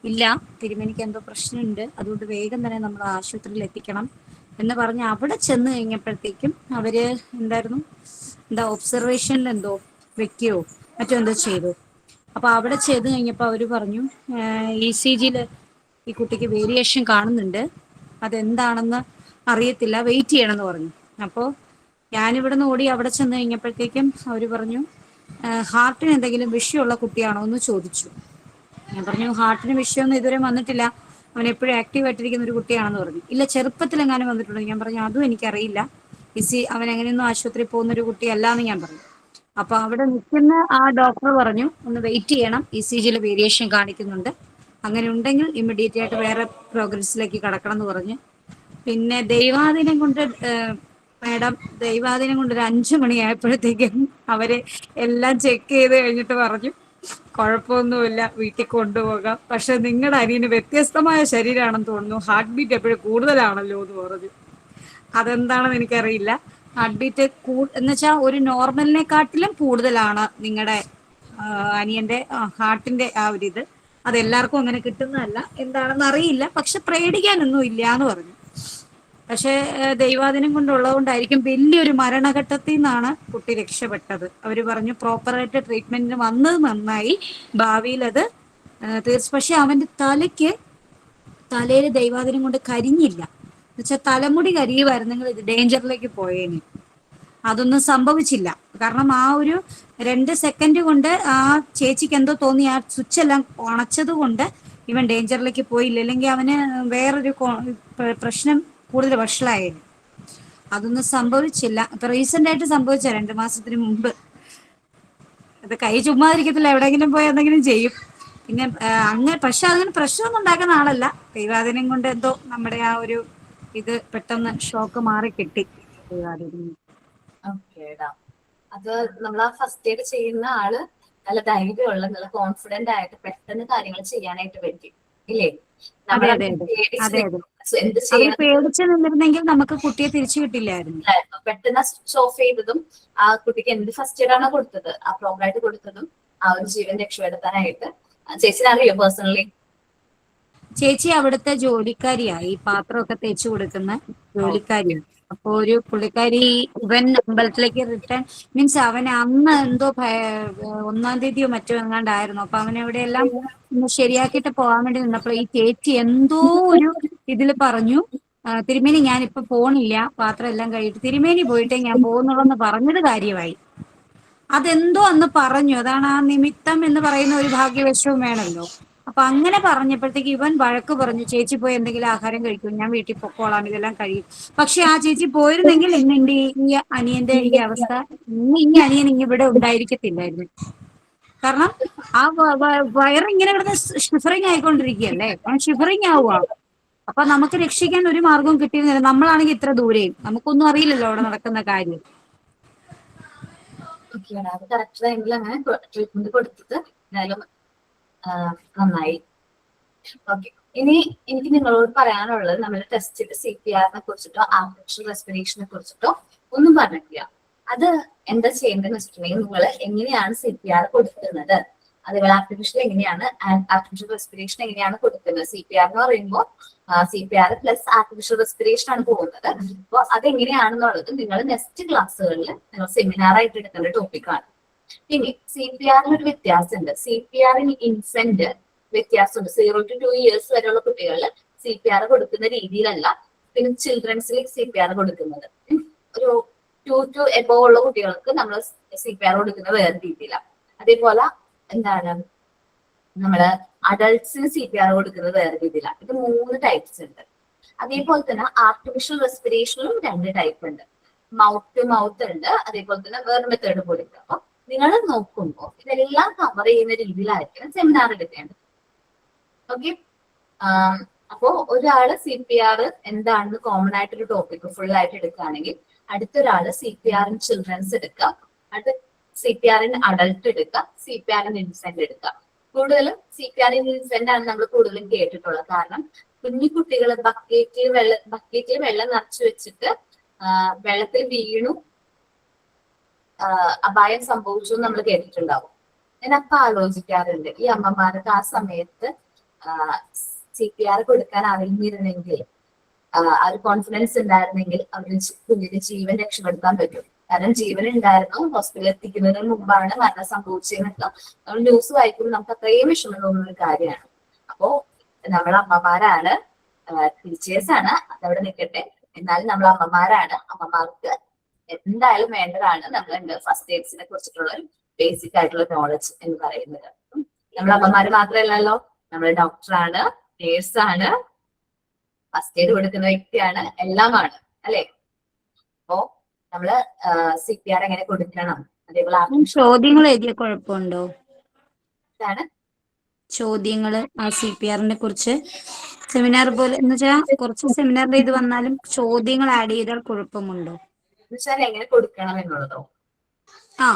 ഇല്ല, തിരുമേനിക്ക് എന്തോ പ്രശ്നമുണ്ട്, അതുകൊണ്ട് വേഗം തന്നെ നമ്മൾ ആശുപത്രിയിൽ എത്തിക്കണം എന്ന് പറഞ്ഞ് അവിടെ ചെന്ന് കഴിഞ്ഞപ്പോഴത്തേക്കും അവര് ഒബ്സർവേഷനിൽ എന്തോ വെക്കുകയോ മറ്റോ എന്തോ ചെയ്തു. അപ്പൊ അവിടെ ചെയ്ത് കഴിഞ്ഞപ്പോൾ അവര് പറഞ്ഞു, ECGയിൽ ഈ കുട്ടിക്ക് വേരിയേഷൻ കാണുന്നുണ്ട്, അതെന്താണെന്ന് അറിയത്തില്ല, വെയിറ്റ് ചെയ്യണമെന്ന് പറഞ്ഞു. അപ്പോൾ ഞാനിവിടെ നിന്ന് ഓടി അവിടെ ചെന്ന് കഴിഞ്ഞപ്പോഴത്തേക്കും അവര് പറഞ്ഞു, ഹാർട്ടിന് എന്തെങ്കിലും വിഷയമുള്ള കുട്ടിയാണോ എന്ന് ചോദിച്ചു. ഞാൻ പറഞ്ഞു, ഹാർട്ടിന് വിഷയമൊന്നും ഇതുവരെ വന്നിട്ടില്ല, അവൻ എപ്പോഴും ആക്റ്റീവ് ആയിട്ടിരിക്കുന്ന ഒരു കുട്ടിയാണെന്ന് പറഞ്ഞു. ഇല്ല, ചെറുപ്പത്തിലെങ്ങാനും വന്നിട്ടുണ്ടോ? ഞാൻ പറഞ്ഞു, അതും എനിക്കറിയില്ല, അവൻ എങ്ങനെയൊന്നും ആശുപത്രിയിൽ പോകുന്ന ഒരു കുട്ടിയല്ല എന്ന് ഞാൻ പറഞ്ഞു. അപ്പൊ അവിടെ നിൽക്കുന്ന ആ ഡോക്ടർ പറഞ്ഞു, ഒന്ന് വെയിറ്റ് ചെയ്യണം, ECGയിൽ വേരിയേഷൻ കാണിക്കുന്നുണ്ട്, അങ്ങനെ ഉണ്ടെങ്കിൽ ഇമ്മീഡിയറ്റ് ആയിട്ട് വേറെ പ്രോഗ്രസ്സിലേക്ക് കടക്കണം എന്ന് പറഞ്ഞ്. പിന്നെ ദൈവാധീനം കൊണ്ട് ഒരു 5 മണിയായപ്പോഴത്തേക്കും അവര് എല്ലാം ചെക്ക് ചെയ്ത് കഴിഞ്ഞിട്ട് പറഞ്ഞു, കുഴപ്പമൊന്നുമില്ല, വീട്ടിൽ കൊണ്ടുപോകാം, പക്ഷെ നിങ്ങളുടെ അനിയന് വ്യത്യസ്തമായ ശരീരമാണെന്ന് തോന്നുന്നു, ഹാർട്ട് ബീറ്റ് എപ്പോഴും കൂടുതലാണല്ലോ എന്ന് പറഞ്ഞു. അതെന്താണെന്ന് എനിക്കറിയില്ല. ഹാർട്ട് ബീറ്റ് എന്ന് വെച്ചാൽ ഒരു നോർമലിനെക്കാട്ടിലും കൂടുതലാണ് നിങ്ങളുടെ അനിയന്റെ ഹാർട്ടിന്റെ ആ ഒരു ഇത്. അതെല്ലാവർക്കും അങ്ങനെ കിട്ടുന്നതല്ല, എന്താണെന്ന് അറിയില്ല. പക്ഷെ പേടിക്കാനൊന്നും ഇല്ല എന്ന് പറഞ്ഞു. പക്ഷെ ദൈവാധീനം കൊണ്ടുള്ളത് കൊണ്ടായിരിക്കും വലിയൊരു മരണഘട്ടത്തിൽ നിന്നാണ് കുട്ടി രക്ഷപ്പെട്ടത്. അവർ പറഞ്ഞു പ്രോപ്പറായിട്ട് ട്രീറ്റ്മെന്റിന് വന്നത് നന്നായി, ഭാവിയിൽ അത് പക്ഷെ അവന്റെ തലയിൽ ദൈവാധീനം കൊണ്ട് കരിഞ്ഞില്ല. എന്നുവെച്ചാൽ തലമുടി കരിയുമായിരുന്നെങ്കിൽ ഇത് ഡേഞ്ചറിലേക്ക് പോയേനെ. അതൊന്നും സംഭവിച്ചില്ല. കാരണം ആ ഒരു 2 സെക്കൻഡ് കൊണ്ട് ആ ചേച്ചിക്ക് എന്തോ തോന്നി, ആ സ്വിച്ച് എല്ലാം അണച്ചത് കൊണ്ട് ഇവൻ ഡേഞ്ചറിലേക്ക് പോയില്ല. അല്ലെങ്കിൽ അവന് വേറൊരു പ്രശ്നം കൂടുതൽ വഷളായിരുന്നു. അതൊന്നും സംഭവിച്ചില്ല. ഇപ്പൊ റീസെന്റ് ആയിട്ട് സംഭവിച്ച 2 മാസത്തിന് മുമ്പ്. അത് കൈ ചുമ്മാതിരിക്കത്തില്ല, എവിടെയെങ്കിലും പോയി എന്തെങ്കിലും ചെയ്യും. പിന്നെ പക്ഷെ അങ്ങനെ പ്രശ്നമൊന്നും ഉണ്ടാക്കുന്ന ആളല്ല. ദൈവാധീനം കൊണ്ട് എന്തോ നമ്മുടെ ആ ഒരു ഇത് പെട്ടെന്ന് ഷോക്ക് മാറി കിട്ടി. ദൈവാധീനം. ഓക്കേടാ. അത് നമ്മൾ ആ ഫസ്റ്റ് എയ്ഡ് ചെയ്യുന്ന ആള് നല്ല ധൈര്യമുള്ള, നല്ല കോൺഫിഡന്റ് ആയിട്ട് പെട്ടെന്ന് കാര്യങ്ങൾ ചെയ്യാനായിട്ട് പറ്റി, ഇല്ലേ? നമ്മൾ എന്ത് അവർ പേടിച്ച് നിന്നിരുന്നെങ്കിൽ നമുക്ക് കുട്ടിയെ തിരിച്ചു കിട്ടില്ലായിരുന്നു. പെട്ടെന്ന് സ്വിച്ച് ഓഫ് ചെയ്തതും ആ കുട്ടിക്ക് എന്ത് ഫസ്റ്റ് എയ്ഡ് ആണോ കൊടുത്തത്, ആ പ്രോപ്പറായിട്ട് കൊടുത്തതും ആ ഒരു ജീവൻ രക്ഷപ്പെടുത്താനായിട്ട്. ചേച്ചിനെ അറിയോ പേഴ്സണലി? ചേച്ചി അവിടുത്തെ ജോലിക്കാരിയായി, പാത്രമൊക്കെ തേച്ചു കൊടുക്കുന്ന ജോലിക്കാരിയാണ്. അപ്പൊ ഒരു പുള്ളിക്കാരി ഇവൻ അമ്പലത്തിലേക്ക് റിട്ടേൺ മീൻസ് അവന് അന്ന് എന്തോ 1-ാം തീയതിയോ മറ്റോ എങ്ങാണ്ടായിരുന്നു. അപ്പൊ അവനെവിടെയെല്ലാം ഒന്ന് ശരിയാക്കിയിട്ട് പോകാൻ വേണ്ടി നിന്നപ്പോൾ ഈ ചേച്ചി എന്തോ ഒരു ഇതിൽ പറഞ്ഞു, തിരുമേനി ഞാനിപ്പോ പോണില്ല, പാത്രം എല്ലാം കഴിയിട്ട് തിരുമേനി പോയിട്ടേ ഞാൻ പോകുന്നുള്ളെന്ന് പറഞ്ഞത് കാര്യമായി. അതെന്തോ അന്ന് പറഞ്ഞു. അതാണ് ആ നിമിത്തം എന്ന് പറയുന്ന ഒരു ഭാഗ്യവശവും വേണമല്ലോ. അപ്പൊ അങ്ങനെ പറഞ്ഞപ്പോഴത്തേക്ക് ഇവൻ വഴക്ക് പറഞ്ഞു, ചേച്ചി പോയി എന്തെങ്കിലും ആഹാരം കഴിക്കും, ഞാൻ വീട്ടിൽ പൊക്കോളാം, ഇതെല്ലാം കഴിയും. പക്ഷെ ആ ചേച്ചി പോയിരുന്നെങ്കിൽ ഇന്ന് എന്റെ ഈ അനിയന്റെ ഈ അവസ്ഥ, ഈ അനിയൻ ഇവിടെ ഉണ്ടായിരിക്കത്തില്ലായിരുന്നു. കാരണം ആ വയറിങ്ങനെ കിടന്ന് ഷിഫറിങ് ആയിക്കൊണ്ടിരിക്കുകയല്ലേ, ഷിഫറിങ് ആവുക. അപ്പൊ നമുക്ക് രക്ഷിക്കാൻ ഒരു മാർഗവും കിട്ടിയിരുന്നില്ല. നമ്മളാണെങ്കിൽ ഇത്ര ദൂരെയും, നമുക്കൊന്നും അറിയില്ലല്ലോ അവിടെ നടക്കുന്ന കാര്യം. അത് കറക്റ്റ് ടൈമിൽ അങ്ങനെ ട്രീറ്റ്മെന്റ് കൊടുത്തത് എന്തായാലും നന്നായി. ഓക്കെ, ഇനി എനിക്ക് നിങ്ങളോട് പറയാനുള്ളത്, നമ്മൾ ടെസ്റ്റ് ചെയ്ത CPR കുറിച്ചിട്ടോ ആർട്ടിഫിഷ്യൽ റെസ്പിറേഷനെ കുറിച്ചിട്ടോ ഒന്നും പറഞ്ഞിട്ടില്ല. അത് എന്താ ചെയ്യേണ്ടതെന്ന് വെച്ചിട്ടുണ്ടെങ്കിൽ, നിങ്ങൾ എങ്ങനെയാണ് CPR കൊടുക്കുന്നത്, അതേപോലെ ആർട്ടിഫിഷ്യൽ റെസ്പിറേഷൻ എങ്ങനെയാണ് കൊടുക്കുന്നത്. CPR എന്ന് പറയുമ്പോൾ CPR പ്ലസ് ആർട്ടിഫിഷ്യൽ റെസ്പിറേഷൻ ആണ് പോകുന്നത്. അപ്പോൾ അതെങ്ങനെയാണെന്നുള്ളത് നിങ്ങൾ നെക്സ്റ്റ് ക്ലാസ്സുകളിൽ നിങ്ങൾ സെമിനാർ ആയിട്ട് എടുക്കേണ്ട ടോപ്പിക്കാണ്. ഇനി CPR ഒരു വ്യത്യാസമുണ്ട്. CPR ഇൻ ഇൻഫന്റ് വ്യത്യാസമുണ്ട്. 0 to 2 years വരെയുള്ള കുട്ടികളിൽ CPR കൊടുക്കുന്ന രീതിയിലല്ല പിന്നെ ചിൽഡ്രൻസിൽ CPR കൊടുക്കുന്നത്. ഒരു 2 to above ഉള്ള കുട്ടികൾക്ക് നമ്മൾ CPR കൊടുക്കുന്നത് വേറെ രീതിയിലാണ്. അതേപോലെ എന്താണ് നമ്മള് അഡൾട്ട്സിന് CPR കൊടുക്കുന്നത് വേറെ രീതിയിലാണ്. ഇത് 3 ടൈപ്സ് ഉണ്ട്. അതേപോലെ തന്നെ ആർട്ടിഫിഷ്യൽ റെസ്പിറേഷനിലും 2 ടൈപ്പ് ഉണ്ട്. മൗത്ത് ടു മൗത്ത് ഉണ്ട്, അതേപോലെ തന്നെ വേറെ മെത്തേഡ് കൊടുക്കുക. അപ്പൊ നിങ്ങൾ നോക്കുമ്പോൾ ഇതെല്ലാം കവർ ചെയ്യുന്ന രീതിയിലായിരിക്കണം സെമിനാർ എടുക്കേണ്ടത്. ഓക്കെ, അപ്പോ ഒരാള് CPR എന്താണെന്ന് കോമൺ ആയിട്ടൊരു ടോപ്പിക് ഫുൾ ആയിട്ട് എടുക്കുകയാണെങ്കിൽ, അടുത്തൊരാള് CPR ഇൻ ചിൽഡ്രൻസ് എടുക്കുക, അടുത്ത CPR ഇൻ അഡൾട്ട് എടുക്കുക, CPR ഇൻ ഇൻഫന്റ് എടുക്കുക. കൂടുതലും CPR ഇൻ ഇൻഫന്റ് ആണ് നമ്മൾ കൂടുതലും കേട്ടിട്ടുള്ളത്. കാരണം കുഞ്ഞു കുട്ടികൾ ബക്കറ്റിൽ വെള്ളം നിറച്ചു വെച്ചിട്ട് വെള്ളത്തിൽ വീണു അപായം സംഭവിച്ചു എന്ന് നമ്മൾ കേട്ടിട്ടുണ്ടാവും. ഞാൻ അപ്പൊ ആലോചിക്കാറുണ്ട്, ഈ അമ്മമാർക്ക് ആ സമയത്ത് CPR കൊടുക്കാൻ അറിഞ്ഞിരുന്നെങ്കിൽ, ആ ഒരു കോൺഫിഡൻസ് ഉണ്ടായിരുന്നെങ്കിൽ അവരുടെ കുഞ്ഞിന്റെ ജീവൻ രക്ഷപ്പെടുത്താൻ പറ്റും. കാരണം ജീവൻ ഉണ്ടായിരുന്നു, ഹോസ്പിറ്റലിൽ എത്തിക്കുന്നതിന് മുമ്പാണ് മരണം സംഭവിച്ചതെന്നൊക്കെ നമ്മൾ ന്യൂസ് വായിക്കുമ്പോൾ നമുക്ക് അത്രയും വിഷമം തോന്നുന്ന ഒരു കാര്യമാണ്. അപ്പോ നമ്മൾ അമ്മമാരാണ്, ടീച്ചേഴ്സ് ആണ്, അതവിടെ നിൽക്കട്ടെ. എന്നാലും നമ്മൾ അമ്മമാരാണ്. അമ്മമാർക്ക് എന്തായാലും വേണ്ടതാണ് നമ്മൾ ഫസ്റ്റ് എയ്ഡ്സിനെ കുറിച്ചിട്ടുള്ള ഒരു ബേസിക് ആയിട്ടുള്ള നോളജ് എന്ന് പറയുന്നത്. നമ്മൾ അമ്മമാര് മാത്രമല്ലല്ലോ, നമ്മൾ ഡോക്ടറാണ്, നേഴ്സാണ്, ഫസ്റ്റ് എയ്ഡ് കൊടുക്കുന്ന വ്യക്തിയാണ്, എല്ലാമാണ്, അല്ലെ? അപ്പോ നമ്മള് CPR എങ്ങനെ കൊടുക്കണം, അതേപോലെ ചോദ്യങ്ങൾ എഴുതിയ കുഴപ്പമുണ്ടോ? ഇതാണ് ചോദ്യങ്ങള് ആ CPRനെ കുറിച്ച് സെമിനാർ പോലെ എന്ന് വെച്ചാൽ കുറച്ച് സെമിനാറിന്റെ ഇത് വന്നാലും ചോദ്യങ്ങൾ ആഡ് ചെയ്താൽ കുഴപ്പമുണ്ടോ എന്നുവെച്ചാൽ എങ്ങനെ കൊടുക്കണം എന്നുള്ളതോ? ആ,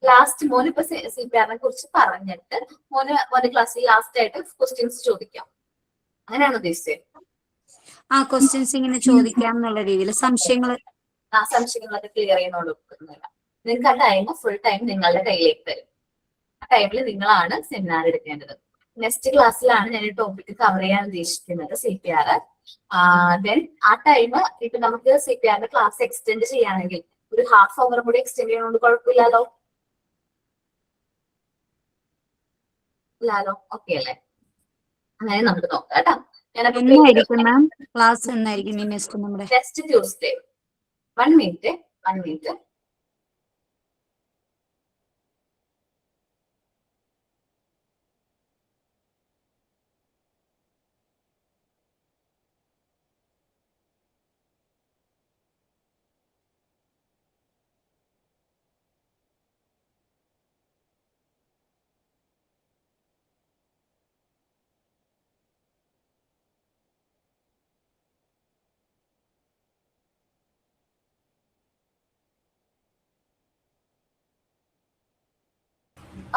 ലാസ്റ്റ് മോന് ഇപ്പൊ CPRനെ കുറിച്ച് പറഞ്ഞിട്ട് മോന് ക്ലാസ്സിൽ ലാസ്റ്റ് ആയിട്ട് ക്വസ്റ്റ്യൻസ് ചോദിക്കാം, അങ്ങനെയാണ് ഉദ്ദേശിച്ചത്? ആ ക്വസ്റ്റ്യൻസ് ഇങ്ങനെ ചോദിക്കാം എന്നുള്ള രീതിയിൽ സംശയങ്ങൾ ആ സംശയങ്ങളൊക്കെ ക്ലിയർ ചെയ്ത് കൊടുക്കുന്നില്ല. നിങ്ങൾക്ക് ആ ടൈം ഫുൾ ടൈം നിങ്ങളുടെ കയ്യിലേക്ക് തരും. ആ ടൈമിൽ നിങ്ങളാണ് സെമിനാർ എടുക്കേണ്ടത്. നെക്സ്റ്റ് ക്ലാസ്സിലാണ് ഞാൻ ഈ ടോപ്പിക് കവർ ചെയ്യാൻ ഉദ്ദേശിക്കുന്നത്, CPR. ദെൻ ആ ടൈം ഇപ്പൊ നമുക്ക് CPRന്റെ ക്ലാസ് എക്സ്റ്റെൻഡ് ചെയ്യുകയാണെങ്കിൽ ഒരു ഹാഫ് അവർ കൂടി എക്സ്റ്റെൻഡ് ചെയ്യുന്നതുകൊണ്ട് കുഴപ്പമില്ലല്ലോ. ഇല്ലാലോ, ഓക്കെ അല്ലേ? അങ്ങനെ നമുക്ക് നോക്കാം കേട്ടോ. എന്നായിരിക്കും മാം ക്ലാസ്? എന്നായിരിക്കും ഈ നമ്മുടെ നെക്സ്റ്റ് ട്യൂസ്ഡേ. 1 മിനിറ്റ്.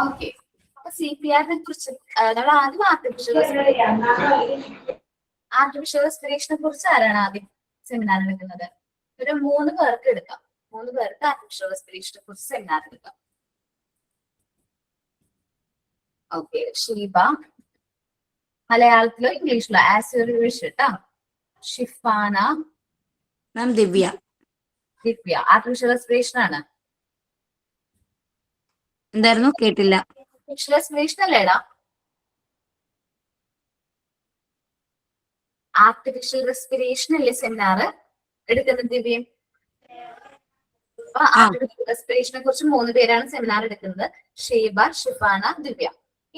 ഓക്കെ, അപ്പൊ CPRനെ കുറിച്ച് നമ്മൾ ആദ്യം ആർട്ടിഫിഷ്യൽ റെസ്പിറേഷനെ കുറിച്ച് ആരാണ് ആദ്യം സെമിനാർ എടുക്കുന്നത്? ഒരു 3 പേർക്ക് എടുക്കാം. 3 പേർക്ക് ആർട്ടിഫിഷ്യൽ റെസ്പിറേഷനെ കുറിച്ച് സെമിനാർ എടുക്കാം. ഓക്കെ, ഷീബ. മലയാളത്തിലോ ഇംഗ്ലീഷിലോ? ആസ് യു വിഷ് കേട്ടോ. Shifana. Ma'am Divya. Artificial respiration ആണ്. എന്തായിരുന്നു? കേട്ടില്ല. ആർട്ടിഫിഷ്യൽ റെസ്പിറേഷൻ അല്ലേടാ? ആർട്ടിഫിഷ്യൽ റെസ്പിറേഷൻ അല്ലേ സെമിനാർ എടുക്കുന്നത് ദിവ്യം? ആർട്ടിഫിഷ്യൽ റെസ്പിറേഷനെ കുറിച്ച് 3 പേരാണ് സെമിനാർ എടുക്കുന്നത്, ഷീബ, ഷിഫാന, ദിവ്യ.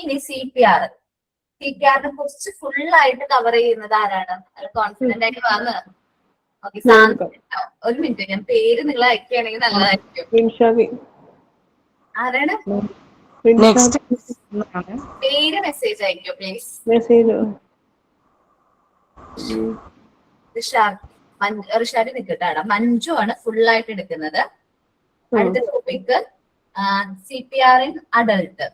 ഇനി CPRനെ കുറിച്ച് ഫുൾ ആയിട്ട് കവർ ചെയ്യുന്നത് ആരാണ്? കോൺഫിഡന്റ് ആയിട്ട് വന്ന്. ഓക്കെ, ഒരു മിനിറ്റ്, ഞാൻ പേര് നിങ്ങൾ അയക്കുകയാണെങ്കിൽ നല്ലതായിരിക്കും. ആരാണ്? പേര് മെസ്സേജ് അയക്കോ പ്ലീസ്. ഋഷാദ് നിൽക്കട്ടാടാ. മഞ്ജു ആണ് ഫുൾ ആയിട്ട് എടുക്കുന്നത്. അടുത്ത topic CPR in adult.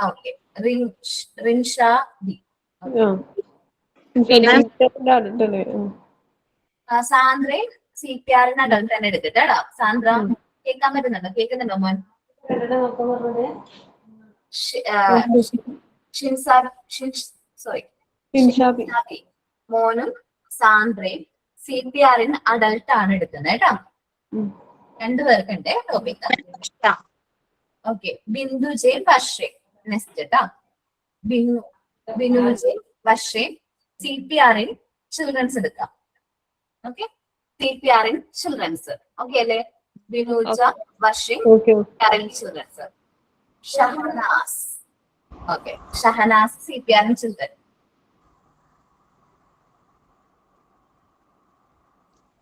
Okay, Rinsha B. Sandra CPR in adult തന്നെ എടുക്കട്ടാടാ. സാന്ദ്ര കേൾക്കാൻ പറ്റുന്നുണ്ടോ? കേൾക്കുന്നുണ്ടോ മോൻ? മോനും സാന്ദ്രയും CPR ഇൻ അഡൾട്ട് ആണ് എടുക്കുന്നത് കേട്ടോ. 2 പേർക്കുണ്ട് ടോപ്പിക്. ഓക്കെ, ബിന്ദു ജെ വർഷേ നെക്സ്റ്റ് കേട്ടോ. ബിനു ജെ വർഷേ CPR ഇൻ ചിൽഡ്രൻസ് എടുക്കാം. Okay, CPR in children's. Okay അല്ലേ? ബിനുജ വർഷേ CPR in children's. Shahanas. Okay, Shahanas CPR in children.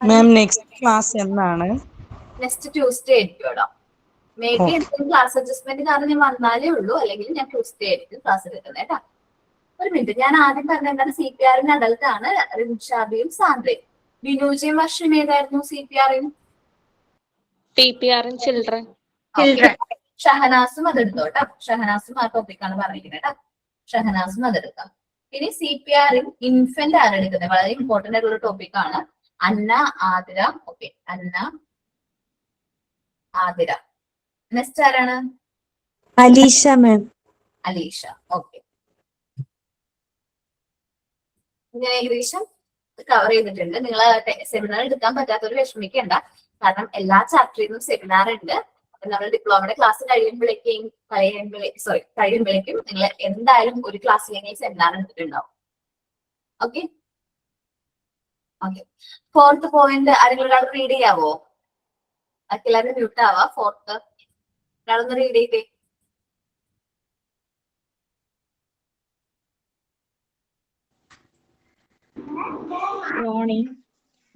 Ma'am next class എന്നാണ്? നെക്സ്റ്റ് ട്യൂസ്ഡേ ആയിരിക്കും കേട്ടോ. മേ ബി എന്തെങ്കിലും ക്ലാസ് അഡ്ജസ്റ്റ്മെന്റ് കാരണം ഞാൻ വന്നാലേ ഉള്ളൂ, അല്ലെങ്കിൽ ഞാൻ ട്യൂസ്ഡേ ആയിരിക്കും ക്ലാസ് എടുക്കുന്നത് കേട്ടോ. ഒരു മിനിറ്റ്, ഞാൻ ആദ്യം പറഞ്ഞ എന്താണ്? CPR ഇൻ അഡൽട്ട് ആണ് റിൻഷാബിയും സാന്ദ്രയും. ബിനുജയും വർഷം ഏതായിരുന്നു CPR in? TPR in children. ഷഹനാസും അതെടുത്തോ കേട്ടോ. ഷഹനാസും ആ ടോപ്പിക്കാണ് പറഞ്ഞിരിക്കുന്നത് കേട്ടോ. ഷഹനാസും അതെടുക്കാം. ഇനി CPR ഇൻ ഇൻഫന്റ് ആണ് എടുക്കുന്നത്. വളരെ ഇമ്പോർട്ടന്റ് ആയിട്ടുള്ള ടോപ്പിക്കാണ്. അന്ന, ആതിര. ഓക്കെ, അന്ന, ആതിര. നെക്സ്റ്റ് ആരാണ്? അലീഷ മാം. അലീഷ. ഓക്കെ, ഞാൻ ഏകദേശം കവർ ചെയ്തിട്ടുണ്ട്. നിങ്ങൾ സെമിനാർ എടുക്കാൻ പറ്റാത്തവർ വിഷമിക്കേണ്ട. കാരണം എല്ലാ ചാപ്റ്ററിൽ നിന്നും സെമിനാർ ഉണ്ട്. നമ്മൾ ഡിപ്ലോമയുടെ ക്ലാസ് കഴിയുമ്പോഴേക്കും നിങ്ങൾ എന്തായാലും ഒരു ക്ലാസ്സിലെങ്കിൽ സെമിനാർ എടുത്തിട്ടുണ്ടാവും. ഓക്കെ, 4th പോയിന്റ് ആരെങ്കിലും ഒരാൾ റീഡ് ചെയ്യാവോ? എല്ലാവരും മ്യൂട്ട് ആവാ. 4th ഒരാളൊന്ന് റീഡ് ചെയ്തേ.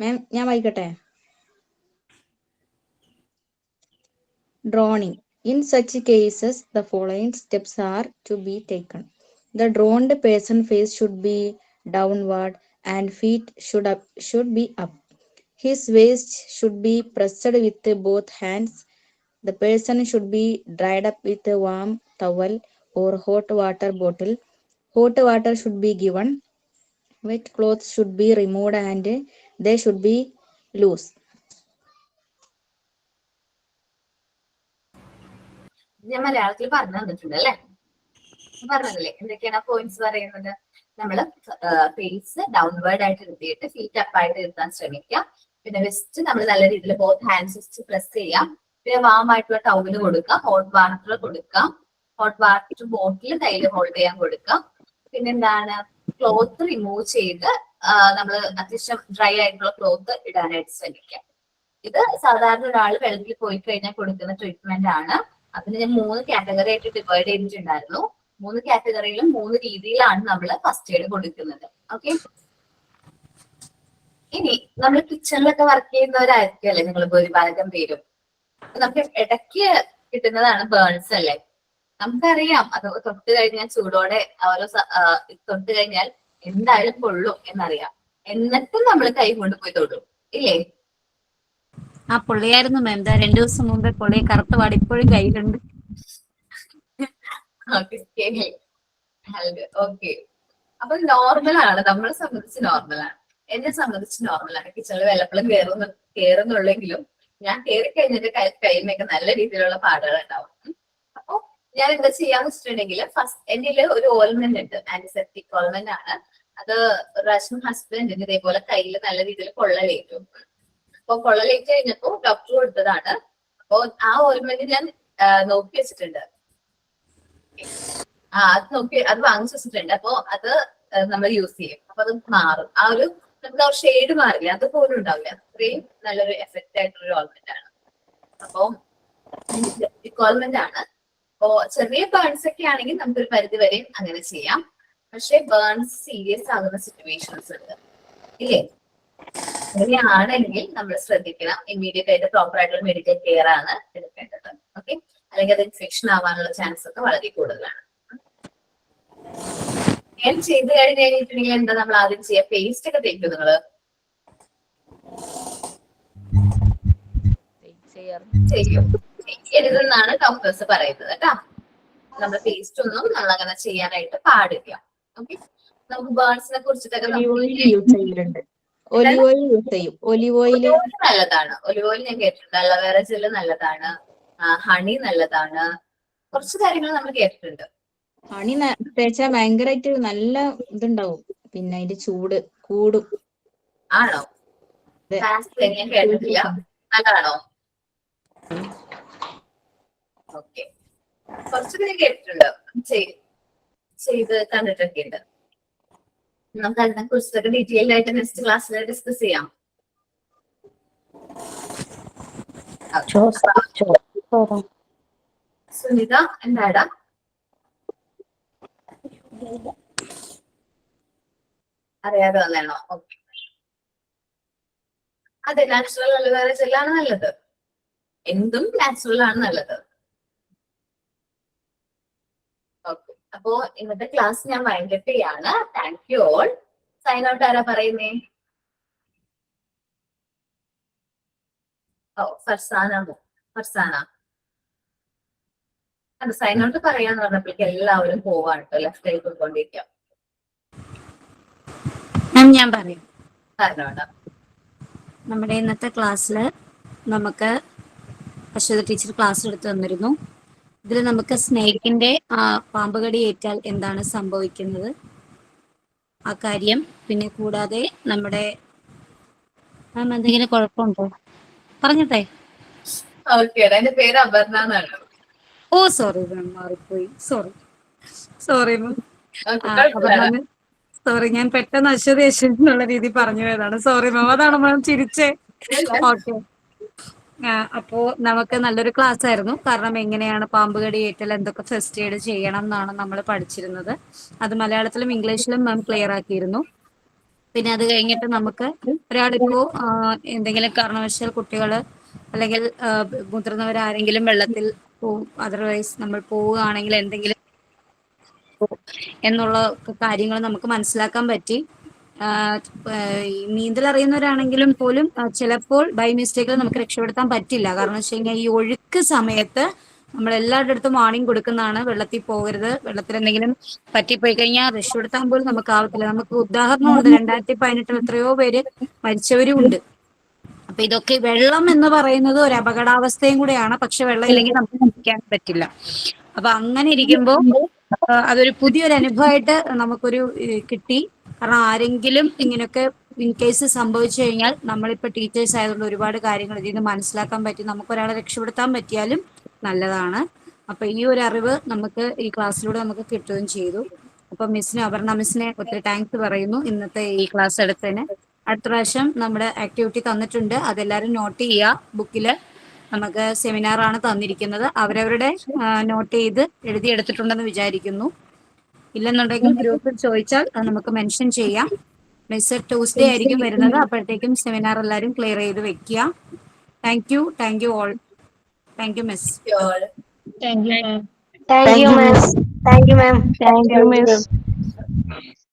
മാം ഞാൻ വായിക്കട്ടെ. Droning. In such cases, the following steps are to be taken. The droned person face should be downward and feet should be up. His waist should be pressed with both hands. The person should be dried up with a warm towel or hot water bottle. Hot water should be given. Wet clothes should be removed and they should be lose. ഞാൻ മലയാളത്തിൽ പറഞ്ഞു തന്നിട്ടുണ്ട് അല്ലെ? പറഞ്ഞതല്ലേ എന്തൊക്കെയാണ് points പറയുന്നത്? നമ്മള് face downward ആയിട്ട് ഇരുത്തിയിട്ട് ഫീറ്റ് അപ്പ് ആയിട്ട് ഇരുത്താൻ ശ്രമിക്കാം. പിന്നെ വെസ്റ്റ് നമ്മൾ നല്ല രീതിയിൽ ബോത്ത് ഹാൻഡ്സ് വെച്ച് പ്രസ് ചെയ്യാം. പിന്നെ വാം ആയിട്ടുള്ള ടൗല് കൊടുക്കാം, ഹോട്ട് വാട്ടർ കൊടുക്കാം, ഹോട്ട് വാട്ടർ ബോട്ടിൽ കയ്യിൽ ഹോൾഡ് ചെയ്യാൻ കൊടുക്കാം. പിന്നെന്താണ്, ക്ലോത്ത് റിമൂവ് ചെയ്ത് നമ്മൾ അത്യാവശ്യം ഡ്രൈ ആയിട്ടുള്ള ക്ലോത്ത് ഇടാനായിട്ട് ശ്രമിക്കാം. ഇത് സാധാരണ ഒരാൾ വെള്ളത്തിൽ പോയി കഴിഞ്ഞാൽ കൊടുക്കുന്ന ട്രീറ്റ്മെന്റ് ആണ്. അതിന് ഞാൻ 3 കാറ്റഗറി ആയിട്ട് ഡിവൈഡ് ചെയ്തിട്ടുണ്ടായിരുന്നു. 3 കാറ്റഗറിയിലും 3 രീതിയിലാണ് നമ്മൾ ഫസ്റ്റ് എയ്ഡ് കൊടുക്കുന്നത്. ഓക്കെ, ഇനി നമ്മൾ കിച്ചണിലൊക്കെ വർക്ക് ചെയ്യുന്നവരായിരിക്കും അല്ലെ നിങ്ങൾ ഭൂരിഭാഗം പേരും. നമുക്ക് ഇടയ്ക്ക് കിട്ടുന്നതാണ് ബേൺസ് അല്ലെ? നമുക്കറിയാം അത് തൊട്ട് കഴിഞ്ഞാൽ ചൂടോടെ ഓരോ തൊട്ട് കഴിഞ്ഞാൽ എന്തായാലും കൊള്ളും എന്നറിയാം. എന്നിട്ടും നമ്മൾ കൈ കൊണ്ട് പോയി തൊടും ഇല്ലേ? ആ പൊള്ളിയായിരുന്നു മാം. 2 ദിവസം മുമ്പേ പൊള്ളി കറുത്ത പാട് ഇപ്പോഴും കയ്യിലുണ്ട്. ഓക്കെ, അപ്പൊ നോർമൽ ആണ്, നമ്മളെ സംബന്ധിച്ച് നോർമലാണ്. എന്നെ സംബന്ധിച്ച് നോർമലാണ്. കിച്ചണിൽ വെള്ളപ്പളം കയറുന്നുള്ളെങ്കിലും ഞാൻ കയറി കഴിഞ്ഞിട്ട് കൈമൊക്കെ നല്ല രീതിയിലുള്ള പാടുകൾ ഉണ്ടാവും. അപ്പൊ ഞാൻ എന്താ ചെയ്യാന്ന് വെച്ചിട്ടുണ്ടെങ്കിൽ ഫസ്റ്റ് എന്റെ ഒരു ഓയിൽമെന്റ് ഉണ്ട്, ആന്റിസെപ്റ്റിക് ഓയിൽമെന്റ് ആണ്. അത് റഷ്മ ഹസ്ബൻഡിന് ഇതേപോലെ കയ്യിൽ നല്ല രീതിയിൽ പൊള്ളലേറ്റു. അപ്പൊ പൊള്ളലേറ്റ് കഴിഞ്ഞപ്പോ ഡോക്ടർ കൊടുത്തതാണ്. അപ്പൊ ആ ഓയിൽമെന്റ് ഞാൻ നോക്കി വെച്ചിട്ടുണ്ട്. അത് വാങ്ങിച്ചു വെച്ചിട്ടുണ്ട്. അപ്പൊ അത് നമ്മൾ യൂസ് ചെയ്യും. അപ്പൊ അത് മാറും. ആ ഒരു നമുക്ക് ആ ഷെയ്ഡ് മാറില്ല, അതുപോലും ഉണ്ടാവില്ല. അത്രയും നല്ലൊരു എഫക്റ്റ് ആയിട്ടുള്ള ഓയിൽമെന്റ് ആണ്. അപ്പൊ ഓയിൽമെന്റ് ആണ്. അപ്പോ ചെറിയ ബേൺസ് ഒക്കെ ആണെങ്കിൽ നമുക്കൊരു പരിധി വരെയും അങ്ങനെ ചെയ്യാം. പക്ഷെ ബേൺസ് സീരിയസ് ആകുന്ന സിറ്റുവേഷൻസ് ഉണ്ട് ഇല്ലേ? അങ്ങനെയാണെങ്കിൽ നമ്മൾ ശ്രദ്ധിക്കണം. ഇമ്മീഡിയറ്റ് ആയിട്ട് പ്രോപ്പർ ആയിട്ടുള്ള മെഡിക്കൽ കെയർ ആണ് എടുക്കേണ്ടത്. ഓക്കെ, അല്ലെങ്കിൽ അത് ഇൻഫെക്ഷൻ ആവാനുള്ള ചാൻസ് ഒക്കെ വളരെ കൂടുതലാണ്. ഞാൻ ചെയ്ത് കഴിഞ്ഞിട്ടുണ്ടെങ്കിൽ എന്താ നമ്മൾ ആദ്യം ചെയ്യാം? പേസ്റ്റ് ഒക്കെ തേക്കും നിങ്ങള്? ചെയ്യും, ചെയ്യരുതെന്നാണ് ഡോക്ടേഴ്സ് പറയുന്നത് കേട്ടോ. നമ്മൾ പേസ്റ്റ് ഒന്നും നമ്മൾ അങ്ങനെ ചെയ്യാനായിട്ട് പാടില്ല. ഓക്കെ, നമുക്ക് ബേൺസിനെ കുറിച്ചിട്ടൊക്കെ ഒലിവ് ഓയിൽ യൂസ് ചെയ്യും. ഒലിവ് ഓയിൽ നല്ലതാണ്. ഒലിവ് ഓയിൽ ഞാൻ കേട്ടിട്ടുണ്ട്. അലോവേറ ജെല്ല് നല്ലതാണ്, ഹണി നല്ലതാണ്, കുറച്ച് കാര്യങ്ങൾ നമ്മൾ കേട്ടിട്ടുണ്ട്. ഹണി തേച്ചാൽ ഭയങ്കരമായിട്ട് നല്ല ഇതുണ്ടാവും. പിന്നെ അതിന്റെ ചൂട് കൂടും. ആണോ? ഞാൻ കേട്ടിട്ടില്ല. നല്ലതാണോ? ഓക്കെ, കുറച്ചൊക്കെ ഞാൻ കേട്ടിട്ടുണ്ട്, ചെയ്ത് കണ്ടിട്ടൊക്കെ ഉണ്ട്. നമുക്ക് അതിനെ കുറിച്ചൊക്കെ ഡീറ്റെയിൽ ആയിട്ട് നെക്സ്റ്റ് ക്ലാസ്സിൽ ഡിസ്കസ് ചെയ്യാം. സുനിത എന്താടാ? അറിയാതെ വന്നേണോ? ഓക്കെ, അതെ, നാച്ചുറൽ അലോവേറ ജെല്ലാണ് നല്ലത്. എന്തും നാച്ചുറൽ ആണ് നല്ലത്. ഓക്കെ, അപ്പോ ഇന്നത്തെ ക്ലാസ് ഞാൻ വൈൻഡപ്പ് ചെയ്യാണ്. Thank you all. Sign out ആരാ പറയുന്നേ? ഓ, ഫർസാന. അത് സൈൻ ഔട്ട് പറയാന്ന് പറഞ്ഞപ്പോഴേക്ക് എല്ലാവരും പോവാണ് കേട്ടോ. ലെഫ്റ്റ് ആയി പോയിക്കൊണ്ടിരിക്കാം. ഞാൻ പറയാം. പറഞ്ഞോടാ. നമ്മുടെ ഇന്നത്തെ ക്ലാസ്സിൽ നമുക്ക് അശ്വതി ടീച്ചർ ക്ലാസ് എടുത്തു തന്നിരുന്നു. ഇതിൽ നമുക്ക് സ്നേഹിക്കിന്റെ പാമ്പുകടി ഏറ്റാൽ എന്താണ് സംഭവിക്കുന്നത് ആ കാര്യം, പിന്നെ കൂടാതെ നമ്മുടെ എന്തെങ്കിലും കുഴപ്പമുണ്ടോ പറഞ്ഞട്ടെ? എന്റെ പേര് അപർണ എന്നാണ്. ഓ സോറി മാം, മാറിപ്പോയി. Sorry ma'am. സോറി, ഞാൻ പെട്ടെന്ന് അശ്വതി എന്നുള്ള രീതി പറഞ്ഞു പോയതാണ്. സോറി മാം, അതാണ് മാം ചിരിച്ചേ. ഓക്കെ, അപ്പോ നമുക്ക് നല്ലൊരു ക്ലാസ് ആയിരുന്നു. കാരണം എങ്ങനെയാണ് പാമ്പുകടി ഏറ്റാൽ എന്തൊക്കെ ഫസ്റ്റ് എയ്ഡ് ചെയ്യണം എന്നാണ് നമ്മൾ പഠിച്ചിരുന്നത്. അത് മലയാളത്തിലും ഇംഗ്ലീഷിലും മാം ക്ലിയർ ആക്കിയിരുന്നു. പിന്നെ അത് കഴിഞ്ഞിട്ട് നമുക്ക് ഒരാളിപ്പോ എന്തെങ്കിലും കാരണവശാൽ കുട്ടികൾ അല്ലെങ്കിൽ മുതിർന്നവരാരെങ്കിലും വെള്ളത്തിൽ അതർവൈസ് നമ്മൾ പോവുകയാണെങ്കിൽ എന്തെങ്കിലും എന്നുള്ള കാര്യങ്ങൾ നമുക്ക് മനസ്സിലാക്കാൻ പറ്റി. നീന്തൽ അറിയുന്നവരാണെങ്കിലും പോലും ചിലപ്പോൾ ബൈ മിസ്റ്റേക്കിൽ നമുക്ക് രക്ഷപ്പെടുത്താൻ പറ്റില്ല. കാരണം വെച്ച് കഴിഞ്ഞാൽ ഈ ഒഴുക്ക് സമയത്ത് നമ്മൾ എല്ലാവരുടെ അടുത്തും വാണിംഗ് കൊടുക്കുന്നതാണ്, വെള്ളത്തിൽ പോകരുത്, വെള്ളത്തിൽ എന്തെങ്കിലും പറ്റിപ്പോയി കഴിഞ്ഞാൽ രക്ഷപ്പെടുത്താൻ പോലും നമുക്ക് ആവത്തില്ല. നമുക്ക് ഉദാഹരണമുണ്ട്, 2018 എത്രയോ പേര് മരിച്ചവരും ഉണ്ട്. അപ്പൊ ഇതൊക്കെ വെള്ളം എന്ന് പറയുന്നത് ഒരു അപകടാവസ്ഥയും കൂടെയാണ്. പക്ഷെ വെള്ളം ഇല്ലെങ്കിൽ നമുക്ക് ജീവിക്കാൻ പറ്റില്ല. അപ്പൊ അങ്ങനെ ഇരിക്കുമ്പോൾ അതൊരു പുതിയൊരു അനുഭവമായിട്ട് നമുക്കൊരു കിട്ടി. കാരണം ആരെങ്കിലും ഇങ്ങനെയൊക്കെ ഇൻ കേസ് സംഭവിച്ചു കഴിഞ്ഞാൽ നമ്മളിപ്പോ ടീച്ചേഴ്സ് ആയതുകൊണ്ട് ഒരുപാട് കാര്യങ്ങൾ ഇതിൽ നിന്ന് മനസ്സിലാക്കാൻ പറ്റി. നമുക്ക് ഒരാളെ രക്ഷപ്പെടുത്താൻ പറ്റിയാലും നല്ലതാണ്. അപ്പൊ ഈ ഒരു അറിവ് നമുക്ക് ഈ ക്ലാസ്സിലൂടെ നമുക്ക് കിട്ടുകയും ചെയ്തു. അപ്പൊ മിസ്സിന്, അപർണ മിസ്സിനെ ഒത്തിരി താങ്ക്സ് പറയുന്നു ഇന്നത്തെ ഈ ക്ലാസ് എടുത്തതിന്. അടുത്ത പ്രാവശ്യം നമ്മുടെ ആക്ടിവിറ്റി തന്നിട്ടുണ്ട്, അതെല്ലാവരും നോട്ട് ചെയ്യുക. ബുക്കില് നമുക്ക് സെമിനാർ ആണ് തന്നിരിക്കുന്നത്. അവരവരുടെ നോട്ട് ചെയ്ത് എഴുതിയെടുത്തിട്ടുണ്ടെന്ന് വിചാരിക്കുന്നു. ഇല്ലെന്നുണ്ടെങ്കിൽ ഗ്രൂപ്പിൽ ചോദിച്ചാൽ അത് നമുക്ക് മെൻഷൻ ചെയ്യാം. മിസ് ട്യൂസ്ഡേ ആയിരിക്കും വരുന്നത്. അപ്പോഴത്തേക്കും സെമിനാർ എല്ലാവരും ക്ലിയർ ചെയ്ത് വെക്കുക. Thank you all. Thank you miss. Thank you, ma'am. Thank you, ma'am. Thank you, ma'am. Thank you, miss.